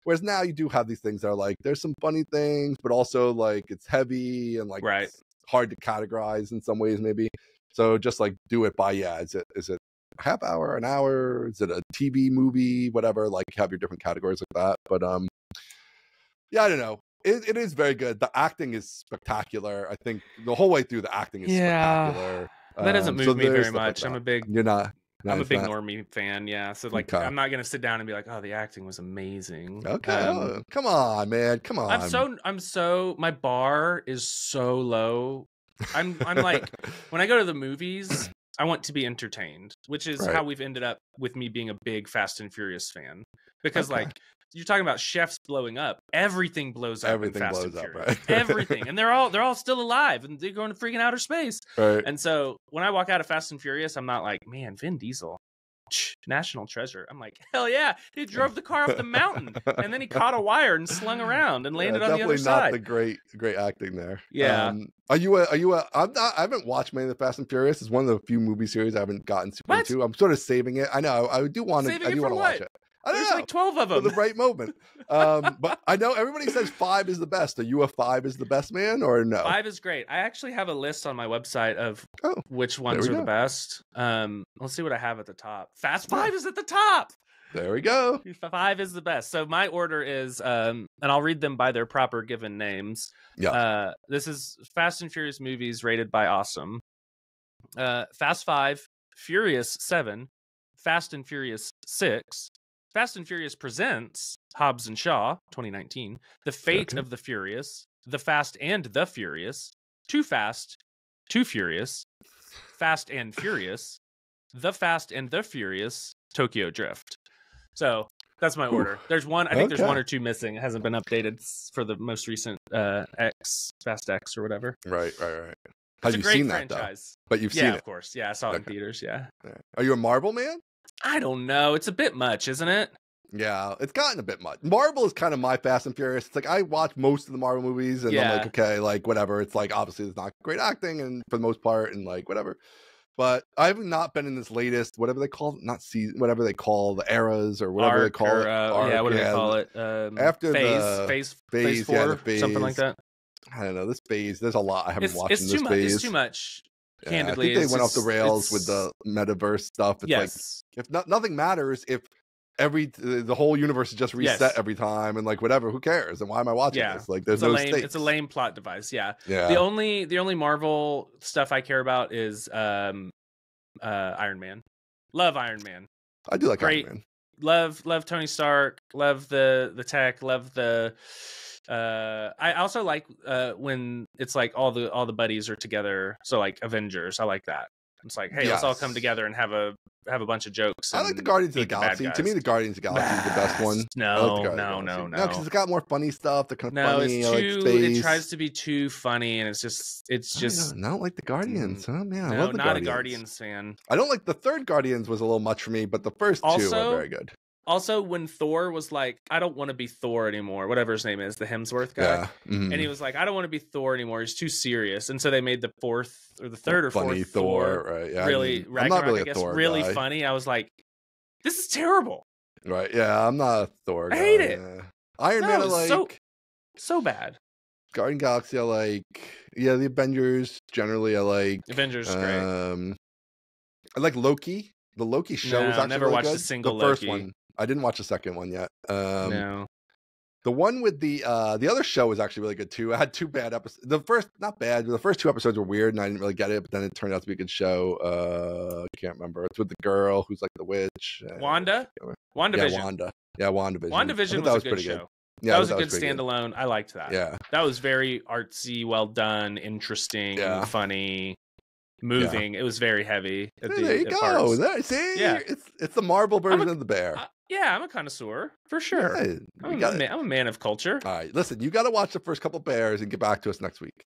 Whereas now you do have these things that are like there's some funny things, but also like it's heavy and like it's hard to categorize in some ways maybe. So just like do it by is it half hour, an hour, is it a TV movie, whatever, like have your different categories like that. But I don't know, it is very good. The acting is spectacular. I think the whole way through the acting is spectacular. That doesn't move me very much. I'm a big I'm a big Normie fan, so like I'm not gonna sit down and be like, oh, the acting was amazing. Okay, come on, man, come on. I'm so my bar is so low. I'm like, when I go to the movies, I want to be entertained, which is how we've ended up with me being a big Fast and Furious fan. Because like you're talking about chefs blowing up, everything blows up. Everything in Fast blows and up, Furious. right? Everything, and they're all still alive, and they're going to freaking outer space. Right. And so when I walk out of Fast and Furious, I'm not like, man, Vin Diesel, national treasure. I'm like, hell yeah, he drove the car off the mountain, and then he caught a wire and slung around and landed on the other side. Definitely not the great acting there. Yeah. I haven't watched many of the Fast and Furious. It's one of the few movie series I haven't gotten super into. I'm sort of saving it. I know I do want to watch it. There's like 12 of them. For the right moment. But I know everybody says 5 is the best. Are you a 5 is the best man, or no? 5 is great. I actually have a list on my website of which ones are the best. Let's see what I have at the top. Fast 5 is at the top. There we go. 5 is the best. So my order is, and I'll read them by their proper given names. Yeah. This is Fast and Furious movies rated by Awesome. Fast 5, Furious 7, Fast and Furious 6, Fast and Furious Presents Hobbs and Shaw 2019, The Fate of the Furious, The Fast and the Furious, Too Fast, Too Furious, Fast and Furious, The Fast and the Furious, Tokyo Drift. So that's my order. There's one, I think there's one or two missing. It hasn't been updated for the most recent Fast X or whatever. Right. Have you seen that franchise, though? But you've seen it, of course. Yeah, I saw it in theaters. Yeah. Are you a Marvel man? I don't know. It's a bit much, isn't it? Yeah, it's gotten a bit much. Marvel is kind of my Fast and Furious. It's like I watch most of the Marvel movies, and I'm like, okay, like whatever. It's like obviously it's not great acting, and for the most part, and like whatever. But I have not been in this latest, whatever they call it, not season, whatever they call the eras or whatever they call it. What do they call it? After phase 4, something like that. I don't know, this phase. There's a lot I haven't watched in this phase. It's too much. Candidly, I think they went off the rails with the metaverse stuff. It's like if nothing matters if the whole universe is just reset every time, and like whatever, who cares? And why am I watching this? Like there's no stakes. It's a lame plot device. Yeah. The only Marvel stuff I care about is Iron Man. Love Iron Man. I do like Iron Man. Love Tony Stark. Love the tech. Love the. I also like when it's like all the buddies are together. So like Avengers, I like that. It's like, hey, let's all come together and have a bunch of jokes. I like the Guardians of the Galaxy. To me, the Guardians of the Galaxy is the best one. No, because it's got more funny stuff. They're kind of funny. It tries to be too funny, and it's just. I don't like the Guardians. Oh man, I love the not Guardians. A Guardians fan. I don't like the third Guardians. Was a little much for me, but the first two are very good. Also, when Thor was like, I don't want to be Thor anymore, whatever his name is, the Hemsworth guy. Yeah. And he was like, I don't want to be Thor anymore. He's too serious. And so they made the third or fourth Thor right? Yeah, really, I'm not really a Thor really guy. funny. I was like, this is terrible. Right. Yeah, I'm not a Thor guy. I hate it. Yeah. Iron Man, I like. So bad. Guardian Galaxy, I like. Yeah, the Avengers, generally, I like. Avengers is great. I like Loki. The Loki show is actually never really watched good. a single the first Loki. one. I didn't watch the second one yet. No. The one with the other show was actually really good too. I had 2 bad episodes. The first, not bad, but the first 2 episodes were weird and I didn't really get it, but then it turned out to be a good show. I can't remember. It's with the girl who's like the witch. Wanda? WandaVision. Yeah, Wanda. Yeah, WandaVision. WandaVision was a good show. Yeah, that was a good standalone. I liked that. Yeah. That was very artsy, well done, interesting, funny, moving. It was very heavy. There you go. See? Yeah. It's the Marvel version of the bear. I'm a connoisseur for sure. Yeah, I'm a man of culture. All right, listen, you got to watch the first couple bears and get back to us next week.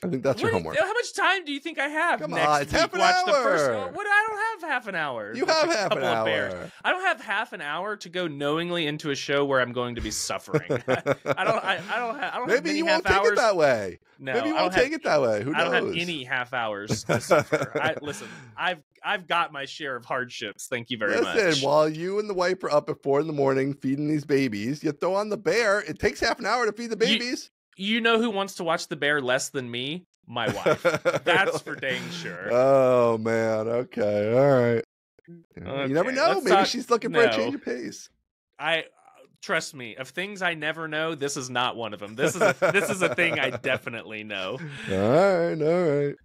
I think that's your homework. How much time do you think I have? Come on, it's half an hour. The first one. What? I don't have half an hour. You have half an hour. Bears. I don't have half an hour to go knowingly into a show where I'm going to be suffering. I don't have. Maybe many you half won't take hours. it that way. No, maybe you won't take it that way. Who knows? I don't have any half hours to suffer. Listen, I've got my share of hardships. Thank you very much. Listen, while you and the wife are up at 4 a.m. feeding these babies, you throw on the bear. It takes half an hour to feed the babies. You know who wants to watch the bear less than me? My wife. That's for dang sure. Oh man. Okay. All right. You never know. Maybe she's looking for a change of pace. Trust me. Of things I never know, this is not one of them. This is a thing I definitely know. All right.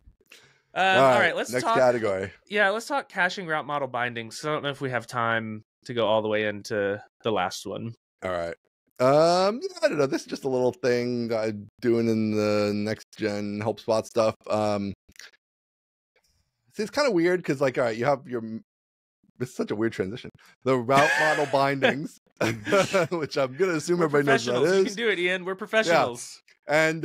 All right. Let's next talk category. Yeah, let's talk caching route model bindings. I don't know if we have time to go all the way into the last one. All right. I don't know. This is just a little thing that I'm doing in the next gen HelpSpot stuff. It's kind of weird because, like, all right, you have your. It's such a weird transition. The route model bindings, which I'm gonna assume everybody knows what that is. You can do it, Ian. We're professionals. Yeah. And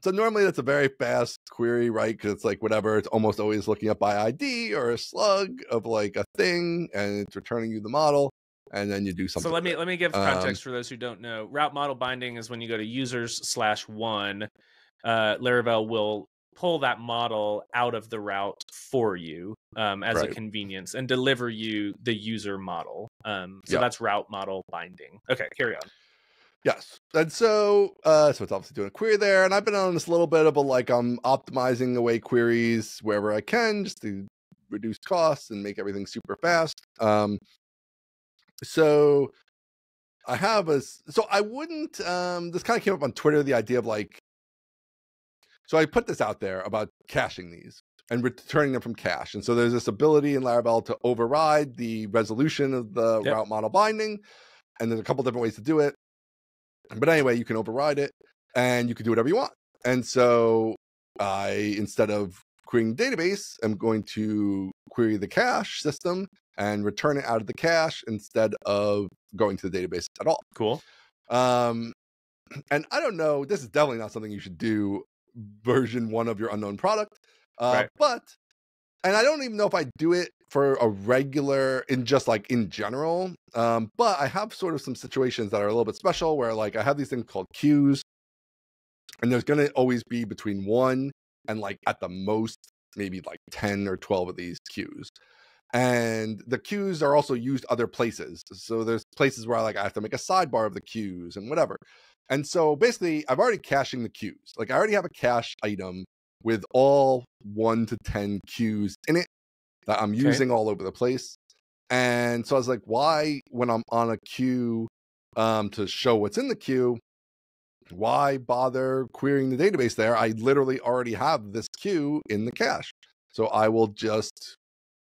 so normally that's a very fast query, right? Because it's like whatever. It's almost always looking up by ID or a slug of like a thing, and it's returning you the model. And then you do something. So let me give context for those who don't know. Route model binding is when you go to users/1, Laravel will pull that model out of the route for you as a convenience and deliver you the user model. That's route model binding. Okay, carry on. Yes. And so it's obviously doing a query there. And I've been on this little bit of I'm optimizing away queries wherever I can just to reduce costs and make everything super fast. So I have I wouldn't, this kind of came up on Twitter, the idea of so I put this out there about caching these and returning them from cache. And so there's this ability in Laravel to override the resolution of the route model binding. And there's a couple different ways to do it. But anyway, you can override it and you can do whatever you want. And so instead of querying the database, I'm going to query the cache system and return it out of the cache instead of going to the database at all. Cool. And I don't know, this is definitely not something you should do version 1 of your unknown product. But, and I don't even know if I do it for a regular, in general. But I have sort of some situations that are a little bit special where I have these things called queues. And there's going to always be between 1 and at the most, maybe 10 or 12 of these queues. And the queues are also used other places. So there's places where I have to make a sidebar of the queues and whatever. And so basically I've already caching the queues. I already have a cache item with all 1 to 10 queues in it that I'm using all over the place. And so I was like, why, when I'm on a queue to show what's in the queue, why bother querying the database there? I literally already have this queue in the cache. So I will just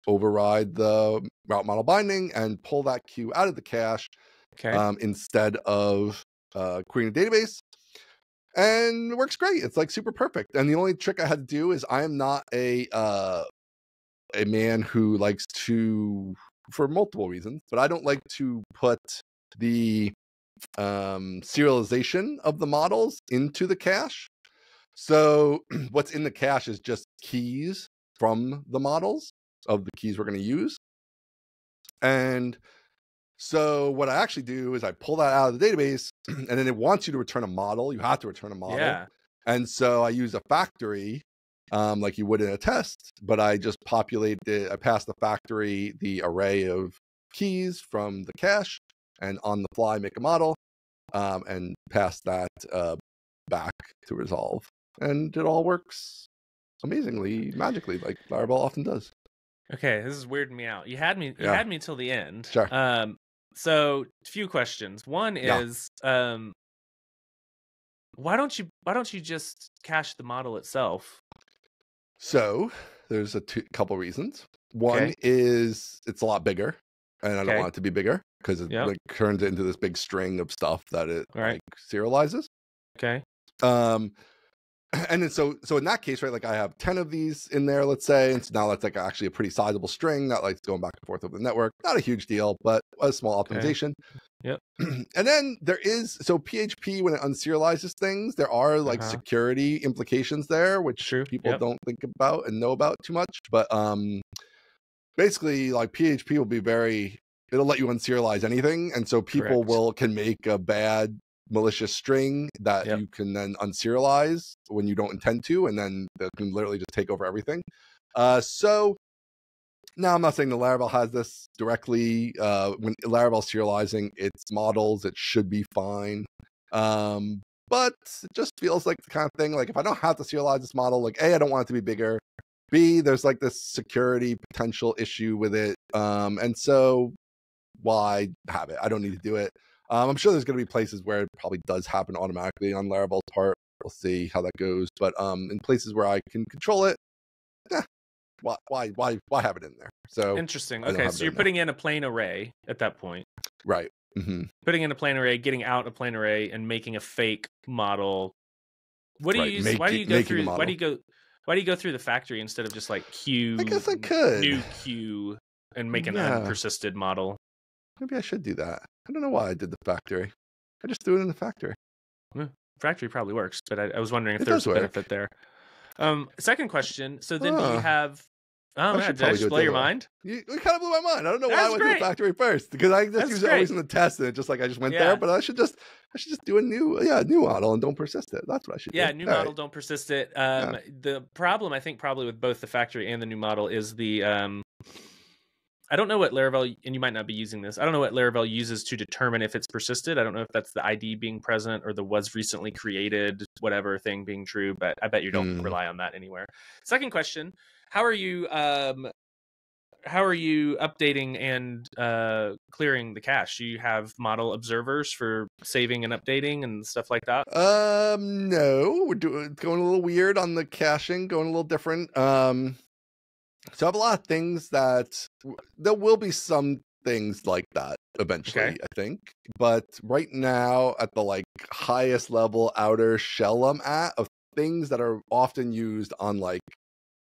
override the route model binding and pull that queue out of the cache instead of querying the database. And it works great. It's super perfect. And the only trick I had to do is I am not a man who likes to, for multiple reasons, but I don't like to put the serialization of the models into the cache. So what's in the cache is just keys from the models of the keys we're going to use. And so what I actually do is I pull that out of the database, and then it wants you to return a model. You have to return a model. Yeah. And so I use a factory like you would in a test, but I just populate I pass the factory the array of keys from the cache, and on the fly make a model and pass that back to resolve. And it all works amazingly, magically, like Laravel often does. Okay, this is weirding me out. You had me till the end. Sure. So few questions. One is, why don't you just cache the model itself? So there's a couple reasons. One Okay. is it's a lot bigger, and I don't want it to be bigger because it like turns into this big string of stuff that it like serializes. Okay. And then so in that case, right, like I have 10 of these in there, let's say, and so now that's like actually a pretty sizable string that like going back and forth over the network. Not a huge deal, but a small optimization. Yep. And then there is, so PHP, when it unserializes things, there are like security implications there, which people don't think about and know about too much. But basically, like PHP will be it'll let you unserialize anything. And so people can make a bad malicious string that you can then unserialize when you don't intend to, and then they can literally just take over everything. So now I'm not saying the Laravel has this directly. When Laravel serializing its models, it should be fine. But it just feels like the kind of thing, like if I don't have to serialize this model, like A, I don't want it to be bigger. B, there's like this security potential issue with it. And so why have it? I don't need to do it. I'm sure there's going to be places where it probably does happen automatically on Laravel's part. We'll see how that goes. But in places where I can control it, why have it in there? So interesting. Okay, so you're putting in a plain array at that point, right? Putting in a plain array, getting out a plain array, and making a fake model. What do you use? Why do you go through? Why do you go through the factory instead of just like queue? I guess I could new queue and make an unpersisted model. Maybe I should do that. I don't know why I did the factory. I just threw it in the factory. Factory probably works, but I was wondering if there's a benefit there. Second question. So then do you have... Oh, man, did I just blow your mind? You kind of blew my mind. I don't know why I went to the factory first, because I just use it always in the test, and it just like I just went there. But I should just do a new model and don't persist it. That's what I should do. Yeah, new model, don't persist it. The problem, I think, probably with both the factory and the new model is the I don't know what Laravel, and you might not be using this, I don't know what Laravel uses to determine if it's persisted. I don't know if that's the ID being present or the was recently created whatever thing being true, but I bet you don't rely on that anywhere. Second question, how are you updating and clearing the cache? Do you have model observers for saving and updating and stuff like that? No, we're going a little weird on the caching, going a little different. So I have a lot of things that there will be some things like that eventually, I think. But right now, at the like highest level outer shell I'm at of things that are often used on like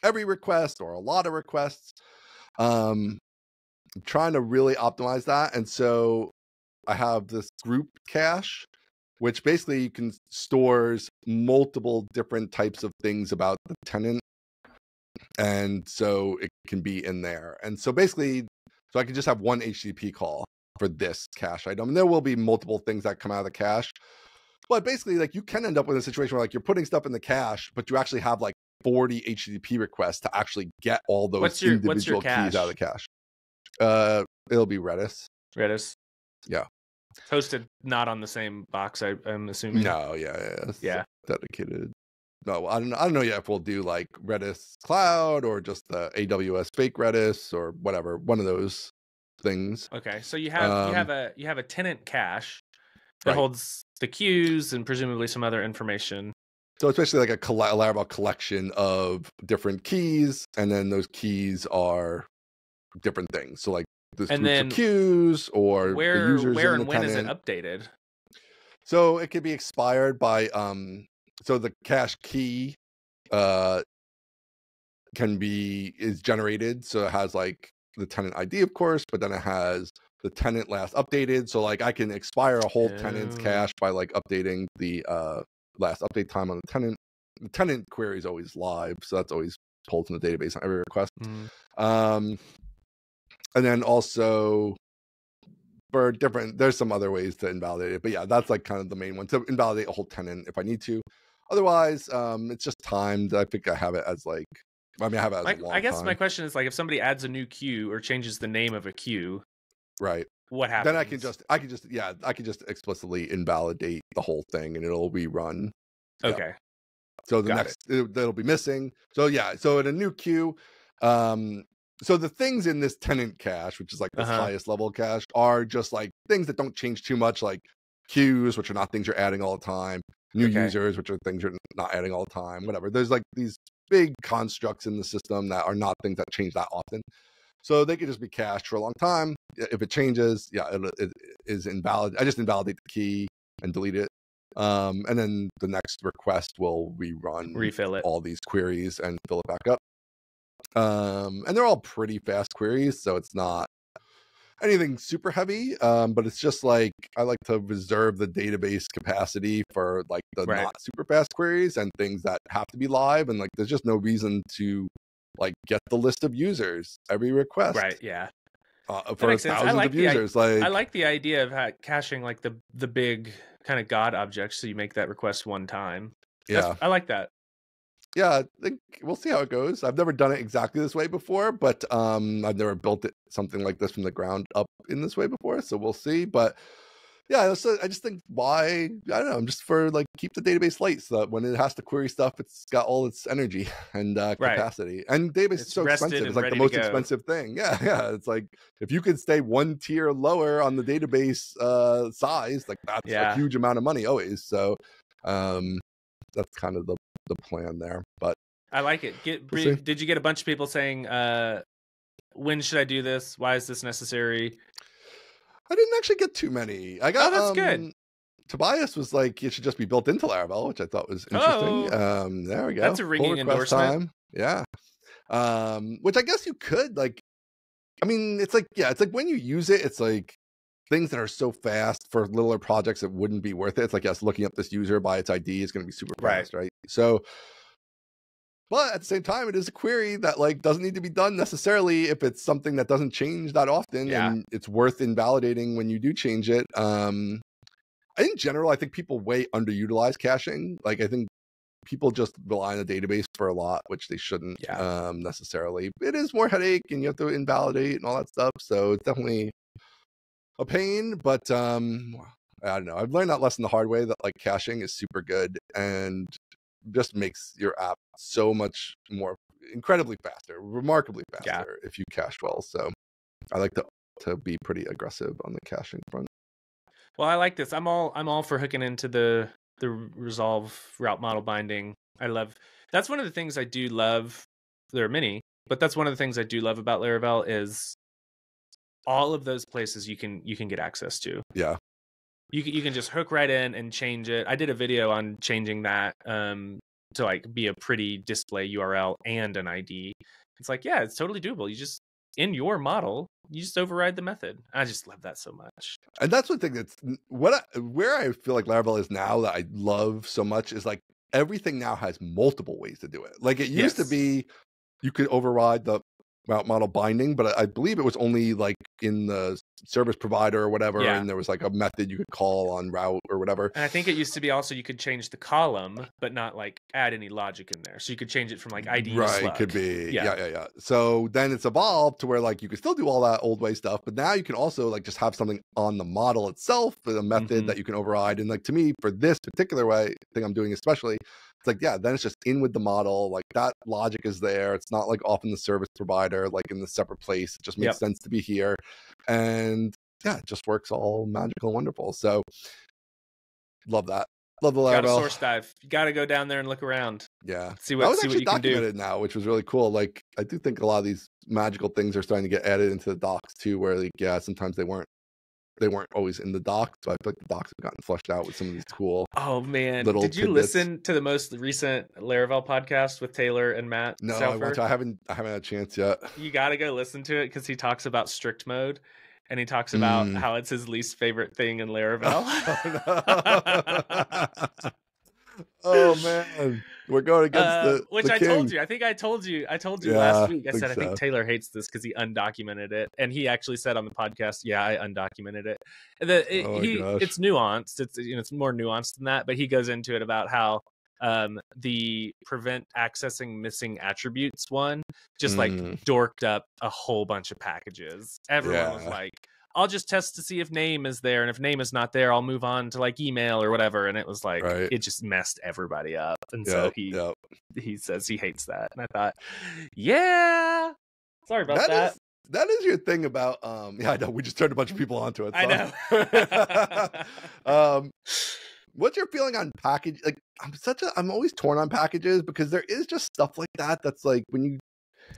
every request or a lot of requests, I'm trying to really optimize that. And so I have this group cache, which basically you can stores multiple different types of things about the tenant. And so it can be in there. And so basically, so I can just have one HTTP call for this cache item. And there will be multiple things that come out of the cache. But basically, like you can end up with a situation where like you're putting stuff in the cache, but you actually have like 40 HTTP requests to actually get all those individual keys out of the cache. It'll be Redis. Redis. Yeah. Hosted not on the same box, I'm assuming. No, yeah. Dedicated. No, I don't know yet if we'll do like Redis Cloud or just the AWS fake Redis or whatever, one of those things. Okay, so you have a tenant cache that holds the queues and presumably some other information. So it's basically like a Laravel collection of different keys, and then those keys are different things. So like this groups of queues or the users where in the and when tenant. Is it updated? So it could be expired by so the cache key is generated, so it has like the tenant ID, of course, but then it has the tenant last updated. So like I can expire a whole tenant's cache by like updating the last update time on the tenant. The tenant query is always live, so that's always pulled from the database on every request. And then also for there's some other ways to invalidate it, but yeah, that's like kind of the main one, to invalidate a whole tenant if I need to. Otherwise, it's just timed. I think I have it as like, I have it as a long I guess time. My question is like, if somebody adds a new queue or changes the name of a queue, right? What happens? Then I can just explicitly invalidate the whole thing and it'll rerun. Okay. Yeah. So the it'll be missing. So yeah. So in a new queue, So the things in this tenant cache, which is like this highest level cache, are just like things that don't change too much, like queues, which are not things you're adding all the time, new users, which are things you're not adding all the time, whatever. There's like these big constructs in the system that are not things that change that often. So they could just be cached for a long time. If it changes, it is invalid. I just invalidate the key and delete it. And then the next request will refill it, all these queries and fill it back up. And they're all pretty fast queries, so it's not anything super heavy. But it's just like I like to reserve the database capacity for like the not super fast queries and things that have to be live. And like there's just no reason to like get the list of users every request. Right. Yeah. For thousands of users. I like the idea of caching like the big kind of God objects, so you make that request one time. I like that. Yeah, I think we'll see how it goes. I've never done it exactly this way before, but I've never built it something like this from the ground up in this way before, so we'll see. But yeah, so I just think I don't know, I'm just for like keep the database light so that when it has to query stuff, it's got all its energy and capacity. And database is so expensive. It's like the most expensive thing. Yeah. It's like if you could stay one tier lower on the database size, like that's a huge amount of money always. So that's kind of the plan there. But I like it. Did you get a bunch of people saying, when should I do this? Why is this necessary? I didn't actually get too many. I got that's good. Tobias was like, it should just be built into Laravel, which I thought was interesting. There we go. That's a ringing endorsement. Yeah. Which I guess you could like, I mean, it's like when you use it, it's like things that are so fast for littler projects, it wouldn't be worth it. It's like, yes, looking up this user by its ID is going to be super fast, right? So, but at the same time, it is a query that like doesn't need to be done necessarily if it's something that doesn't change that often, and it's worth invalidating when you do change it. In general, I think people way underutilize caching. Like I think people just rely on the database for a lot, which they shouldn't necessarily. It is more headache, and you have to invalidate and all that stuff. So it's definitely a pain, but I don't know. I've learned that lesson the hard way that like caching is super good and just makes your app so much more incredibly faster, remarkably faster if you cache well. So I like to be pretty aggressive on the caching front. Well, I like this. I'm all for hooking into the resolve route model binding. That's one of the things I do love. There are many, but that's one of the things I do love about Laravel is all of those places you can get access to. Yeah. You can just hook right in and change it. I did a video on changing that to like be a pretty display URL and an ID. It's like, yeah, it's totally doable. You just in your model, you just override the method. I just love that so much. And that's one thing that's where I feel like Laravel is now that I love so much is like everything now has multiple ways to do it. Like it used to be you could override the route model binding, but I believe it was only like in the service provider or whatever, and there was like a method you could call on route or whatever. And I think it used to be also you could change the column, but not like add any logic in there. So you could change it from like ID to slug. Could be. Yeah. So then it's evolved to where like you could still do all that old way stuff, but now you can also like just have something on the model itself, a method that you can override. And like to me, for this particular thing I'm doing especially, it's like, then it's just in with the model. Like that logic is there. It's not like off in the service provider, like in the separate place. It just makes sense to be here. And it just works all magical and wonderful. So love that. Love the Laravel. Got to source dive. You got to go down there and look around. Yeah. See what you can do. Documented now, which was really cool. Like I do think a lot of these magical things are starting to get added into the docs too, where like, sometimes they weren't always in the docs, so I feel like the docs have gotten flushed out with some of these cool. Oh man, did you listen to the most recent Laravel podcast with Taylor and Matt? No, I haven't had a chance yet. You got to go listen to it because he talks about strict mode, and he talks about how it's his least favorite thing in Laravel. Oh man, we're going against which I king. told you. I think I told you last week. I said I think Taylor hates this because he undocumented it, and he actually said on the podcast, "Yeah, I undocumented it." It's nuanced. It's more nuanced than that, but he goes into it about how the prevent accessing missing attributes one just like dorked up a whole bunch of packages. Everyone was like, I'll just test to see if name is there, and if name is not there, I'll move on to like email or whatever. And it was like it just messed everybody up. And so he says he hates that. And I thought, Sorry about that. That is your thing about yeah, I know we just turned a bunch of people onto it. So. I know. What's your feeling on package? Like I'm always torn on packages because there is just stuff like that that's like when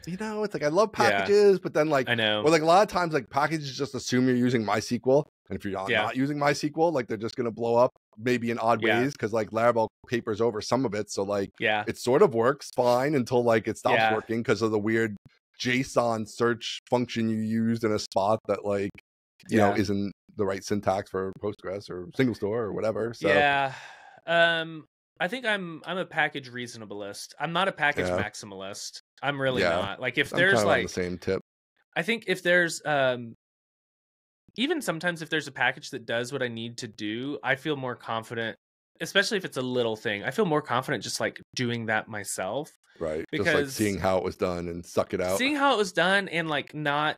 you know, it's like I love packages, but then like I know, or like a lot of times like packages just assume you're using MySQL, and if you're not using MySQL, like they're just gonna blow up maybe in odd ways because like Laravel papers over some of it, so like it sort of works fine until like it stops working because of the weird JSON search function you used in a spot that like you know isn't the right syntax for Postgres or single store or whatever. So I think I'm a package reasonableist. I'm not a package maximalist. I'm really not. Like if there's like on the same tip. I think if there's even sometimes if there's a package that does what I need to do, I feel more confident, especially if it's a little thing. I feel more confident just like doing that myself. Right. Because just like seeing how it was done and suck it out. Seeing how it was done and like not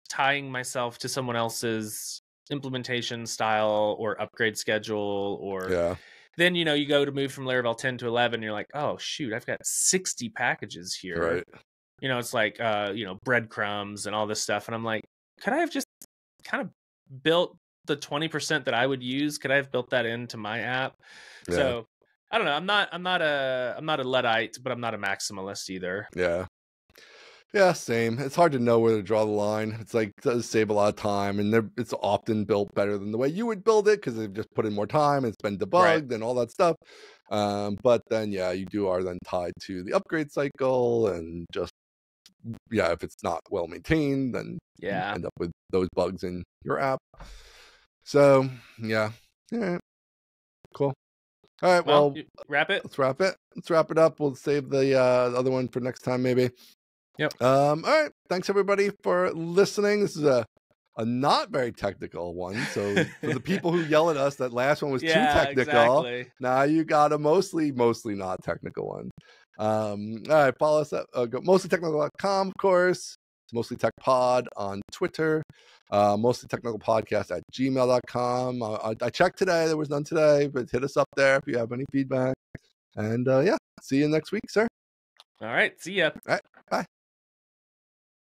tying myself to someone else's implementation style or upgrade schedule or then you know you go to move from Laravel 10 to 11 you're like, oh shoot, I've got 60 packages here. Right. You know, it's like you know, breadcrumbs and all this stuff, and I'm like, could I have just kind of built the 20% that I would use? Could I have built that into my app? So I don't know. I'm not a Luddite, but I'm not a maximalist either. Yeah, same. It's hard to know where to draw the line. It's like, it does save a lot of time, and it's often built better than the way you would build it because they've just put in more time and it's been debugged and all that stuff. But then, you are then tied to the upgrade cycle, and just, if it's not well maintained, then you end up with those bugs in your app. So, yeah. Cool. All right, well, wrap it. Let's wrap it. Let's wrap it up. We'll save the other one for next time, maybe. Yep. All right. Thanks everybody for listening. This is a not very technical one. So for the people who yell at us that last one was too technical, now you got a mostly not technical one. All right. Follow us at go mostlytechnical.com, of course. Mostly Tech Pod on Twitter. Mostlytechnicalpodcast at gmail.com. I checked today. There was none today, but hit us up there if you have any feedback. And see you next week, sir. All right. See ya. All right.